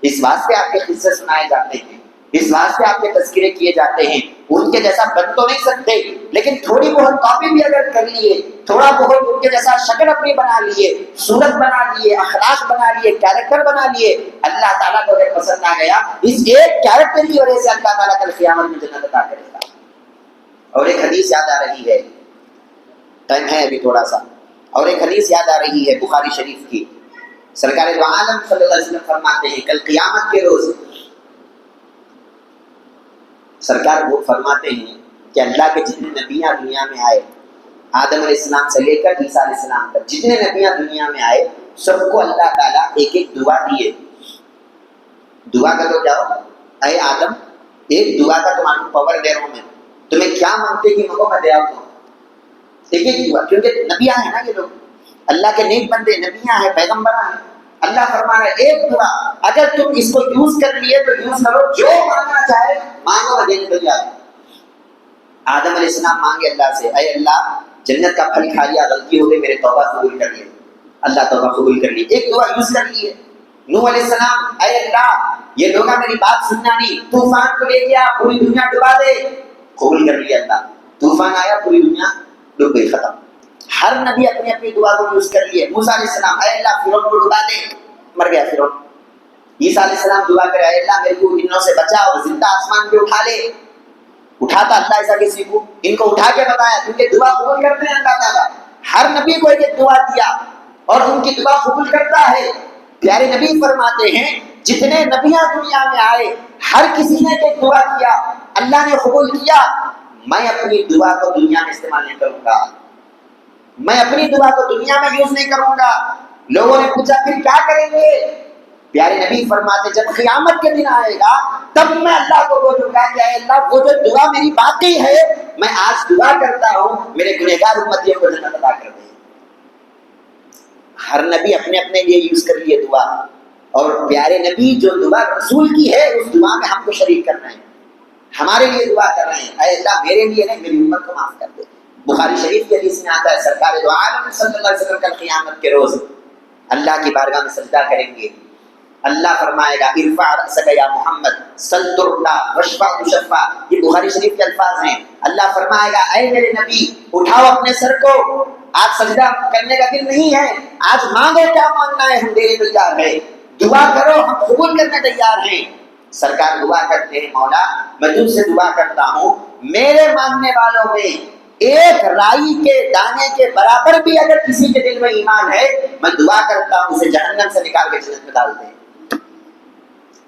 [SPEAKER 1] اس واسطے آپ کے قصے سنائے جاتے ہیں، اس واسطے آپ کے تذکرے کیے جاتے ہیں۔ ان کے جیسا بن تو نہیں سکتے، لیکن تھوڑی بہت کاپی بھی اگر کر لیے، تھوڑا بہت ان کے جیسا شکل اپنی بنا لیے، صورت بنا لیے، اخلاق بنا لیے، کیریکٹر بنا لیے، اللہ تعالیٰ کو اگر پسند آ گیا، اس ایک کیریکٹر کی وجہ سے اللہ تعالیٰ کل قیامت میں جنت عطا کرے گا۔ اور ایک حدیث یاد آ رہی ہے، ٹائم ہے ابھی تھوڑا سا، اور ایک حدیث یاد آ رہی ہے بخاری شریف کی، سرکار دو عالم صلی اللہ علیہ وسلم فرماتے ہیں کل قیامت کے روز سرکار وہ فرماتے ہیں کہ اللہ کے جتنے نبیاں دنیا میں آئے، آدم علیہ السلام سے لے کر عیسیٰ علیہ السلام تک جتنے نبیاں دنیا میں آئے، سب کو اللہ تعالیٰ ایک ایک دعا دیے۔ دعا کا تو جاؤ، اے آدم ایک دعا کا تمہارا پاور دے رہا ہوں میں، تمہیں کیا مانگتے کہ مجھے میں دے آؤں گا، ایک ایک دعا، کیونکہ نبیاں ہیں نا یہ لوگ، اللہ کے نیک بندے، نبیاں ہیں، پیغمبراں ہیں۔ اللہ فرما رہا ہے ایک دعا، اگر تم اس کو یوز کر لیے تو یوز کرو، جو مانگنا چاہے مانگو، میں دینے کو تیار ہوں۔ آدم علیہ السلام مانگے اللہ سے، اے اللہ جنت کا پھل کھا لیا، غلطی ہو گئی، میرے توبہ قبول کر لیے، اللہ توبہ قبول کر لی، ایک دعا یوز کر لیے۔ نوح علیہ السلام، اے اللہ یہ لوگ میری بات سننا نہیں، طوفان کو لے گیا، پوری دنیا ڈبا دے، قبول کر لیا اللہ، طوفان آیا، پوری دنیا ڈوب گئی، ختم۔ ہر نبی اپنی اپنی دعا کو یوز کر لیے۔ موسیٰ علیہ السلام، اے اللہ فرعون کو ڈبا دے، مر گیا فرعون۔ عیسیٰ علیہ السلام دعا کرے، اے اللہ میرے کو انوں سے بچا اور زندہ آسمان پہ اٹھا لے۔ اٹھاتا اللہ ایسا کسی کو، ان کو اٹھا کے بتایا، کیونکہ دعا قبول کرتے ہیں اللہ تعالیٰ۔ ہر نبی کو ایک دعا دیا اور ان کی دعا قبول کرتا ہے۔ پیارے نبی فرماتے ہیں جتنے نبیاں دنیا میں آئے، ہر کسی نے ایک دعا کیا، اللہ نے قبول کیا۔ میں اپنی دعا کو دنیا میں استعمال نہیں کروں گا، میں اپنی دعا کو دنیا میں یوز نہیں کروں گا۔ لوگوں نے پوچھا پھر کیا کریں گے؟ پیارے نبی فرماتے جب قیامت کے دن آئے گا تب میں اللہ کو بولوں گا کہ اے اللہ وہ جو دعا میری باقی ہے، میں آج دعا کرتا ہوں میرے گنہگار امتیوں کو جنت عطا کر دے۔ ہر نبی اپنے اپنے لیے یوز کر لیے دعا، اور پیارے نبی جو دعا رسول کی ہے اس دعا میں ہم کو شریک کرنا ہے، ہمارے لیے دعا کر رہے ہیں، اے اللہ میرے لیے نہیں میری امت کو معاف کر دے۔ بخاری شریف کی حدیث میں آتا ہے سرکار دو عالم صلی اللہ علیہ وسلم کل قیامت کے روز اللہ کی بارگاہ میں سجدہ کریں گے۔ اللہ فرمائے گا ارفع رأسک یا محمد سل تعطیٰ واشفع تشفع، یہ بخاری شریف کے الفاظ ہیں۔ اللہ فرمائے گا اے میرے نبی اٹھاؤ اپنے سر کو، آج سجدہ کرنے کا دن نہیں ہے، آج مانگو کیا مانگنا ہے ہم دینے تیار ہیں، دعا کرو ہم قبول کرنے تیار ہیں۔ سرکار دعا کرتے ہیں مولا میں تجھ سے دعا کرتا ہوں میرے ماننے والوں میں ایک رائی کے دانے کے برابر بھی اگر کسی کے دل میں ایمان ہے، میں دعا کرتا ہوں اسے جہنم سے نکال کے جنت میں ڈال دے۔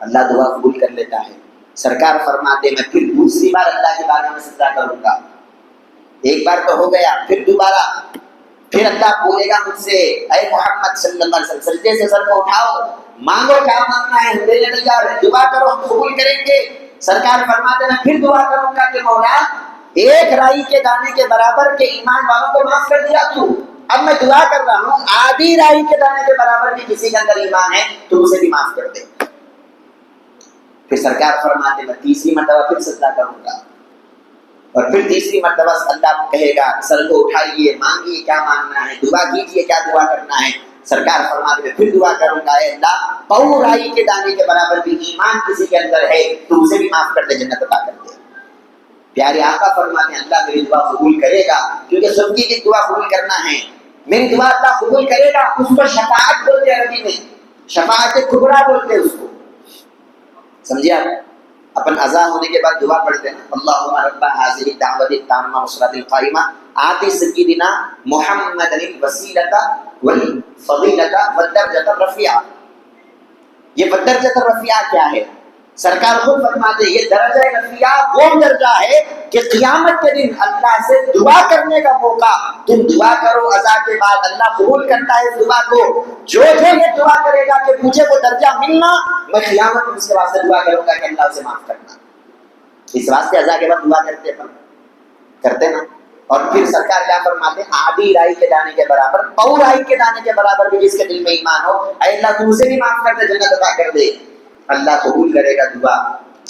[SPEAKER 1] اللہ دعا قبول کر لیتا ہے۔ سرکار فرماتے میں پھر دوسری بار اللہ کی بارگاہ میں سجدہ کروں گا، ایک بار تو ہو گیا، پھر دوبارہ، پھر اللہ بولے گا مجھ سے اے محمد صلی اللہ علیہ وسلم سجدے سے سر کو اٹھاؤ، مانگو کیا مانگنا ہے ہم دینے تیار ہیں، دعا کرو ہم قبول کریں گے۔ سرکار فرماتے میں پھر دعا کروں گا کہ مولا ایک رائی کے دانے کے برابر کے ایمان والوں کو معاف کر دیا تو، اب میں دعا کر رہا ہوں آدھی رائی کے دانے کے برابر بھی کسی کے اندر ایمان ہے تو اسے بھی معاف کر دے۔ پھر سرکار فرماتے میں تیسری مرتبہ پھر سجدہ کروں گا، اور پھر تیسری مرتبہ اللہ کہے گا سر کو اٹھائیے، مانگیے کیا مانگنا ہے، دعا کیجیے کیا دعا کرنا ہے۔ سرکار فرماتے میں پھر دعا کروں گا اے اللہ پاؤ رائی کے دانے کے برابر بھی ایمان کسی کے اندر ہے تو اسے بھی معاف کر دے، جنت عطا کر دے۔ پیارے آقا فرماتے ہیں اللہ میری دعا قبول کرے گا، کیونکہ سب کی دعا قبول کرنا ہے، میری دعا اللہ قبول کرے گا۔ اس کو شفاعت بولتے ہیں عربی میں، شفاعت کبریٰ بولتے ہیں اس کو، سمجھے آپ؟ اپن اذان ہونے کے بعد دعا پڑھتے ہیں نا، اللہم رب هذه الدعوة التامة والصلاة القائمة آت سیدنا محمد الوسیلۃ والفضیلۃ والدرجۃ الرفیعہ۔ یہ والدرجۃ الرفیعہ کیا ہے؟ سرکار خود فرماتے ہیں یہ درجہ رفیعہ وہ درجہ ہے کہ قیامت کے دن اللہ سے دعا کرنے کا موقع، تم دعا کرو اذان کے بعد، اللہ قبول کرتا ہے اس دعا کو۔ جو یہ دعا کرے گا کہ مجھے وہ درجہ ملنا، میں قیامت میں اس کے واسطے دعا کروں گا کہ اللہ اسے معاف کرنا۔ اس واسطے اذان کے بعد دعا کرتے نا۔ اور پھر سرکار کیا فرماتے ہیں؟ آدھی رائی کے دانے کے برابر، پاؤ رائی کے دانے کے برابر بھی جس کے دل میں ایمان ہو، اے اللہ تو اسے بھی معاف کر دے، جنت عطا کر دے۔ اللہ قبول کرے گا دعا،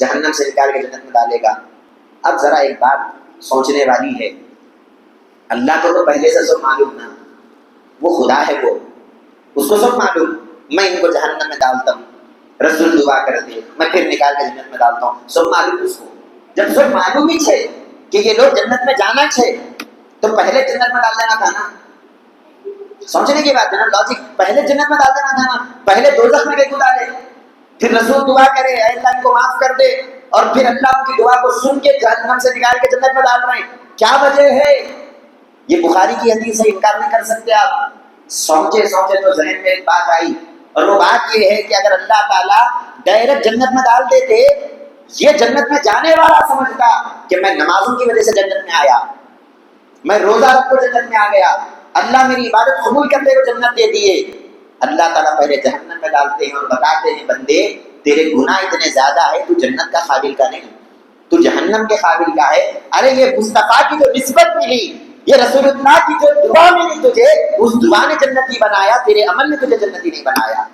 [SPEAKER 1] جہنم سے نکال کے جنت میں ڈالے گا۔ اب ذرا ایک بات سوچنے والی ہے، اللہ کو تو پہلے سے سب معلوم نا، وہ خدا ہے، وہ اس کو سب معلوم، میں ان کو جہنم میں ڈالتا ہوں، رسول دعا کر دے، میں پھر نکال کے جنت میں ڈالتا ہوں، سب معلوم اس کو۔ جب سب معلوم ہی ہے کہ یہ لوگ جنت میں جانا ہے تو پہلے جنت میں ڈال دینا تھا نا۔ سوچنے کی بات ہے نا، لاجک، پہلے جنت میں ڈال دینا تھا نا، پہلے دوزخ میں کیوں ڈالے؟ پھر رسول دعا کرے اے اللہ ان کو معاف کر دے، اور پھر اللہ ان کی دعا کو سن کے جہنم سے نکال کے جنت میں ڈال رہے ہیں، کیا وجہ ہے؟ یہ بخاری کی حدیث ہے، انکار نہیں کر سکتے آپ۔ سوچے تو ذہن میں ایک بات آئی، اور وہ بات یہ ہے کہ اگر اللہ تعالیٰ ڈائریکٹ جنت میں ڈال دیتے، یہ جنت میں جانے والا سمجھتا کہ میں نمازوں کی وجہ سے جنت میں آیا، میں روزہ رکھ کر جنت میں آ گیا، اللہ میری عبادت قبول کرتے ہوئے جنت دے دیے۔ اللہ تعالیٰ پہلے جہنم میں ڈالتے ہیں اور بتاتے ہیں بندے تیرے گناہ اتنے زیادہ ہے، تو جنت کا قابل کا نہیں، تو جہنم کے قابل کا ہے۔ ارے یہ مصطفیٰ کی جو نسبت ملی، یہ رسول اللہ کی جو دعا ملی تجھے، اس دعا نے جنتی بنایا، تیرے عمل نے تجھے جنتی نہیں بنایا۔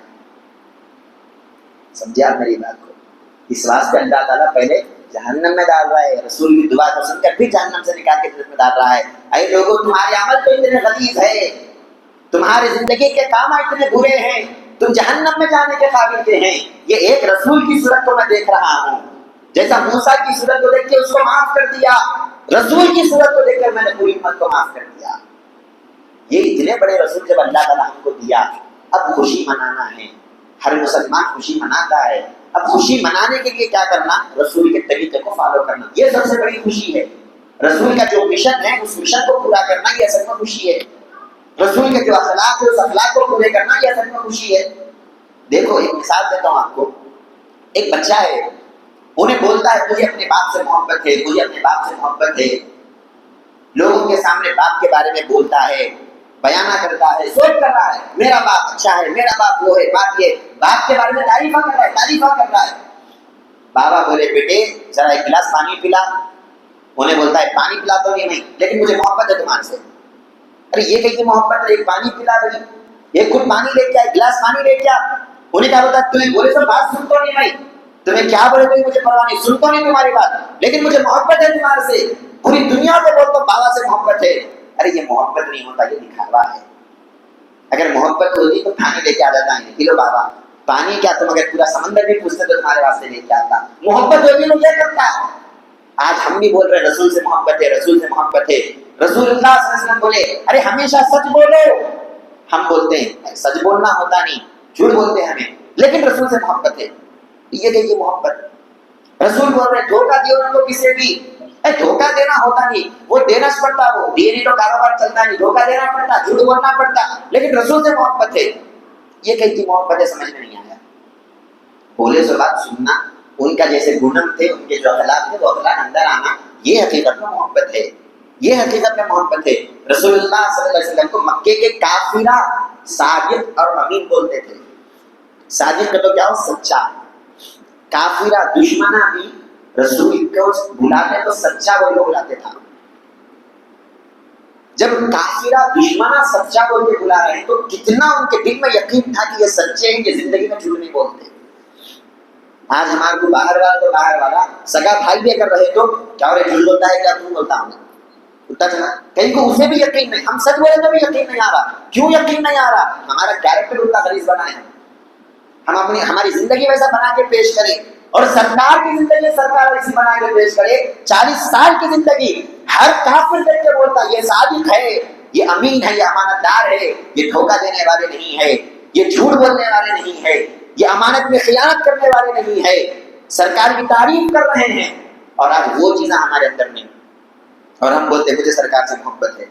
[SPEAKER 1] سمجھے آپ میری بات کو؟ اس واسطے اللہ تعالیٰ پہلے جہنم میں ڈال رہا ہے، رسول کی دعا کو سن کر پھر جہنم سے نکال کے جنت میں ڈال رہا ہے۔ اے لوگوں تمہارے عمل تو اتنے غلیظ ہے، تمہاری زندگی کے کام اتنے برے ہیں، تم جہنم میں جانے کے قابل کے ہیں۔ یہ ایک رسول کی صورت کو میں دیکھ رہا ہوں، جیسا موسیٰ کی صورت کو دیکھ کے اس کو معاف کر دیا، رسول کی صورت کو دیکھ کر میں نے پوری امت کو معاف کر دیا۔ یہ اتنے بڑے رسول جب اللہ تعالیٰ ہم کو دیا، اب خوشی منانا ہے، ہر مسلمان خوشی مناتا ہے۔ اب خوشی منانے کے لیے کیا کرنا؟ رسول کے طریقے کو فالو کرنا، یہ سب سے بڑی خوشی ہے۔ رسول کا جو مشن ہے اس مشن کو پورا کرنا، یہ اصل میں خوشی ہے۔ رسول کے جو اخلاق ہے اس اخلاق کو پورے کرنا، یہ اصل میں خوشی ہے۔ دیکھو ایک مثال دیتا ہوں آپ کو، ایک بچہ ہے، انہیں بولتا ہے مجھے اپنے باپ سے محبت ہے، مجھے اپنے باپ سے محبت ہے، لوگوں کے سامنے باپ کے بارے میں بولتا ہے، بیانہ کرتا ہے، سوچ کر رہا ہے میرا باپ اچھا ہے، میرا باپ وہ ہے، باپ یہ، باپ کے بارے میں تعریفہ کر رہا ہے۔ بابا بولے بیٹے ذرا ایک گلاس پانی پلا، انہیں بولتا ہے پانی پلا تو نہیں، لیکن مجھے محبت ہے تمہارے سے۔ ارے یہ کہیں محبت ہے، ایک پانی پلا بھائی، ایک خود پانی لے کے آئے، گلاس پانی لے کے آ۔ انہیں کیا بولتا ہے تمہیں بولے تو بات سن تو نہیں بھائی، تمہیں کیا بولے تو مجھے پرواہ نہیں، سن تو نہیں تمہاری بات، لیکن مجھے محبت ہے تمہارے سے، پوری دنیا سے بولتا بابا سے محبت ہے۔ ارے یہ محبت نہیں ہوتا، یہ دکھاوا ہے۔ اگر محبت ہوتی تو پانی لے کے آ جاتا ہے، لو بابا پانی کیا، تم اگر پورا سمندر بھی پوچھتے تو تمہارے واسطے لے کے آتا۔ محبت ہوتی تو کیا کرتا؟ آج ہم بھی بول رہے ہیں رسول سے محبت ہے، رسول سے محبت ہے۔ رسول اللہ صلی اللہ علیہ وسلم بولے ارے ہمیشہ سچ بولو، ہم بولتے ہیں سچ بولنا ہوتا نہیں، جھوٹ بولتے ہیں ہمیں، لیکن رسول سے محبت ہے، یہ دیکھیے محبت۔ رسول بول رہے دھوکہ دیو نہ تو کسی بھی، دھوکہ دینا ہوتا نہیں، وہ دینا پڑتا، وہ دینے تو کاروبار چلتا نہیں، دھوکہ دینا پڑتا، جھوٹ بولنا پڑتا، لیکن رسول سے محبت ہے۔ یہ کہیں کی محبت ہے، سمجھ میں نہیں آیا۔ بولے سو بات سننا، ان کا جیسے گنم تھے، ان کے جو اخلاق تھے وہ اخلاق اندر آنا، یہ حقیقت میں محبت ہے، یہ حقیقت میں محبت ہے۔ رسول اللہ صلی اللہ علیہ وسلم کو مکے کے کافرہ صادق اور امین بولتے تھے۔ صادق کا تو کیا ہو، سچا، کافرہ دشمنہ بھی رسول کو بلاتے تو سچا بول کے بلاتے تھا۔ جب کافرہ دشمنہ سچا بول کے بلا رہے ہیں تو کتنا ان کے دل میں یقین تھا کہ یہ سچے ہیں، یہ زندگی میں جھوٹ نہیں بولتے۔ آج ہمارے کو باہر والا تو باہر والا سگا بھائی بھی اگر رہے تو کیا اور جھوٹ بولتا ہے، کیا تم بولتا ہوں اتنا چلا، کہیں کو اسے بھی یقین نہیں، ہم سچ بولے تو بھی یقین نہیں آ رہا۔ کیوں یقین نہیں آ رہا؟ ہمارا کیریکٹر اتنا غلیظ بنا ہے، ہم اپنی ہماری زندگی ویسا بنا کے پیش کریں اور سرکار کی زندگی سرکار ایسی بنا کے پیش کرے، 40 سال کی زندگی ہر کافر دیکھ کے بولتا یہ صادق ہے، یہ امین ہے، یہ امانت دار ہے، یہ دھوکہ دینے والے نہیں ہے، یہ جھوٹ بولنے والے نہیں ہے، یہ امانت میں خیانت کرنے والے نہیں ہے، سرکار کی تعریف کر رہے ہیں۔ اور آج وہ چیزیں ہمارے اندر نہیں، اور ہم بولتے ہیں مجھے سرکار سے محبت ہے۔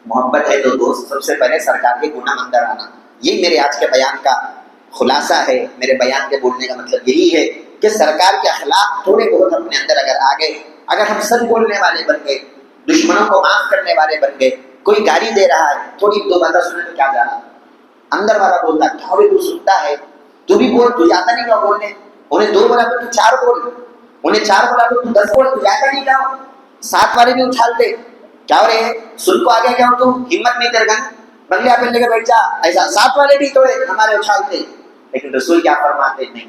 [SPEAKER 1] محبت ہے تو دوست سب سے پہلے سرکار کے گناہ اندر آنا۔ یہی میرے آج کے بیان کا خلاصہ ہے، میرے بیان کے بولنے کا مطلب یہی ہے کہ سرکار کے اخلاق تھوڑے بہت اپنے اندر اگر آ گئے، اگر ہم سچ بولنے والے بن گئے، دشمنوں کو معاف کرنے والے بن گئے، کوئی گالی دے رہا ہے تھوڑی دو باتیں سنے تو کیا جا رہا، اندر والا بولتا کیا بھی تو سنتا ہے، تو بھی بول، تو جاتا نہیں کیا بولنے، انہیں 2 بولا تو 4 بول، انہیں 4 بولا تو 10 بول، تو جاتا نہیں کیا، 7 والے بھی اچھالتے کیا ہو رہے ہیں، سن کو آگے کیا ہو تو ہمت نہیں تیرے گا، بنگلے پہ لے کے بیٹھ جا، ایسا 7 والے بھی تو ہمارے اچھالتے۔ لیکن رسول کیا فرماتے نہیں،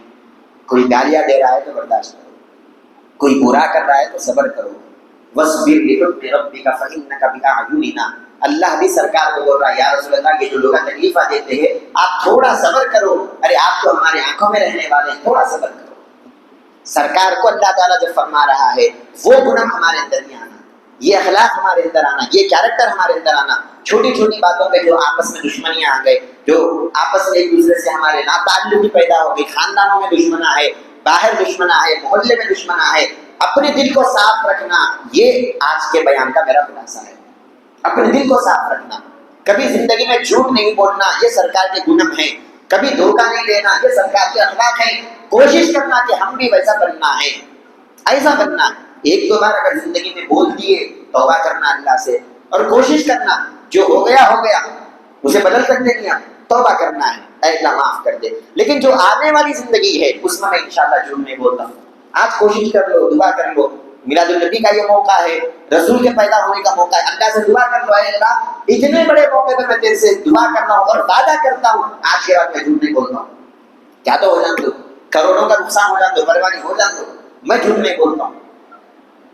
[SPEAKER 1] کوئی گالیاں دے رہا ہے تو برداشت کرو، کوئی برا کر رہا ہے تو صبر کرو، وَاصْبِرْ لِحُكْمِ رَبِّكَ فَإِنَّكَ بِأَعْيُنِنَا۔ اللہ بھی سرکار کو بول رہا ہے یا رسول اللہ یہ جو لوگ تکلیفہ دیتے ہیں آپ تھوڑا صبر کرو، ارے آپ تو ہماری آنکھوں میں رہنے والے ہیں، تھوڑا صبر کرو۔ سرکار کو اللہ تعالیٰ جب فرما رہا ہے وہ گناہ ہمارے اندر نہیں آنا، یہ اخلاق ہمارے اندر آنا، یہ کیریکٹر ہمارے اندر آنا، چھوٹی چھوٹی باتوں پہ جو آپس میں دشمنیاں آ گئے، جو آپس میں ایک دوسرے سے ہمارے ناتعلقی پیدا ہو گئی، خاندانوں میں دشمنا ہے، باہر دشمنا ہے، محلے میں دشمنا ہے، اپنے دل کو صاف رکھنا، یہ آج کے بیان کا میرا خلاصہ ہے۔ اپنے دل کو صاف رکھنا، کبھی زندگی میں جھوٹ نہیں بولنا، یہ سرکار کے گناہ ہیں، کبھی دھوکہ نہیں دینا، یہ سرکار کے اخلاق ہیں، کوشش کرنا کہ ہم بھی ویسا بننا ہے، ایسا بننا ہے۔ 1-2 بار اگر زندگی میں بول دیے توبہ کرنا اللہ سے، اور کوشش کرنا جو ہو گیا اسے بدل سکتے نہیں، ہم توبہ کرنا ہے، اے اللہ معاف کر دے۔ لیکن جو آنے والی زندگی ہے اس میں انشاءاللہ جھوٹ نہیں بولتا ہوں۔ آج کوشش کر لو، دعا کر لو، میلاد النبی کا یہ موقع ہے، رسول کے پیدا ہونے کا موقع ہے، اللہ سے دعا کر لو اے اللہ اتنے بڑے موقع پہ میں تیرے سے دعا کرتا ہوں اور وعدہ کرتا ہوں آج کے بعد میں جھوٹ نہیں بولتا ہوں۔ کیا تو ہو جان دو، کروڑوں کا نقصان ہو جان دو، بربادی ہو جان دو، میں جھوٹ نہیں بولتا ہوں،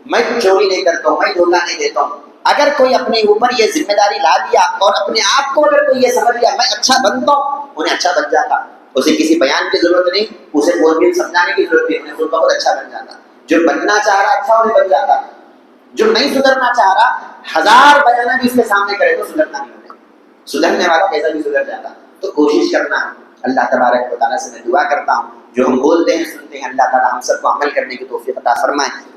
[SPEAKER 1] میں چوری نہیں کرتا ہوں، میں دھوکہ نہیں دیتا ہوں۔ اگر کوئی اپنے اوپر یہ ذمہ داری لا لیا اور اپنے آپ کو اگر کوئی یہ سمجھ لیا میں اچھا بنتا ہوں، انہیں اچھا بن جاتا، اسے کسی بیان کی ضرورت نہیں، اسے کوئی بھی سمجھانے کی ضرورت نہیں، انہیں خود بہت اچھا بن جاتا۔ جو بننا چاہ رہا اچھا انہیں بن جاتا، جو نہیں سدھرنا چاہ رہا 1000 بیانہ بھی اس کے سامنے کرے تو سدھرنا نہیں ہوتا، سدھرنے والا کیسا بھی سدھر جاتا۔ تو کوشش کرنا، اللہ تبارک و تعالیٰ سے میں دعا کرتا ہوں جو ہم بولتے ہیں سنتے ہیں اللہ تعالیٰ ہم سب کو عمل کرنے کی توفیق عطا فرمائے،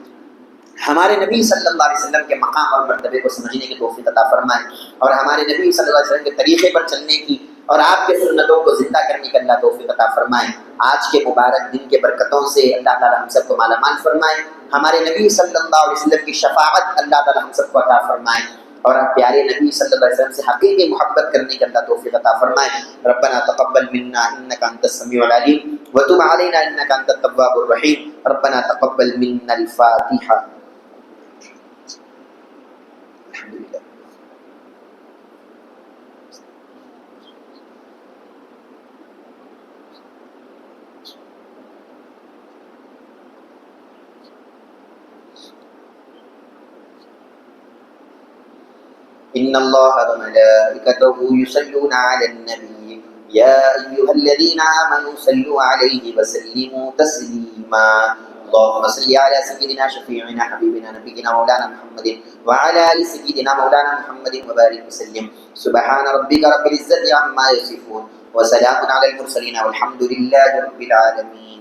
[SPEAKER 1] ہمارے نبی صلی اللہ علیہ وسلم کے مقام اور مرتبے کو سمجھنے کی توفیق عطا فرمائے، اور ہمارے نبی صلی اللہ علیہ وسلم کے طریقے پر چلنے کی اور آپ کے سنتوں کو زندہ کرنے کا اللہ توفیق عطا فرمائے۔ آج کے مبارک دن کے برکتوں سے اللہ تعالیٰ ہم سب کو مالا مال فرمائے، ہمارے نبی صلی اللہ علیہ وسلم کی شفاعت اللہ تعالیٰ ہم سب کو عطا فرمائے، اور آپ پیارے نبی صلی اللہ علیہ وسلم سے حقیقی محبت کرنے کا اللہ توفیق عطا فرمائے۔ ربنا تقبل منا انك انت السميع العليم وتب علينا انك انت التواب الرحيم۔ ربنا تقبل منا الفاتحة۔ إن الله وملائكته يصلون على النبي يا أيها الذين آمنوا صلوا عليه وسلموا تسليما اللهم صل على سيدنا شفيعنا حبيبنا نبينا مولانا محمد وعلى آل سيدنا مولانا محمد وبارك وسلم سبحان ربك رب العزة عما يصفون وسلام على المرسلين والحمد لله رب العالمين۔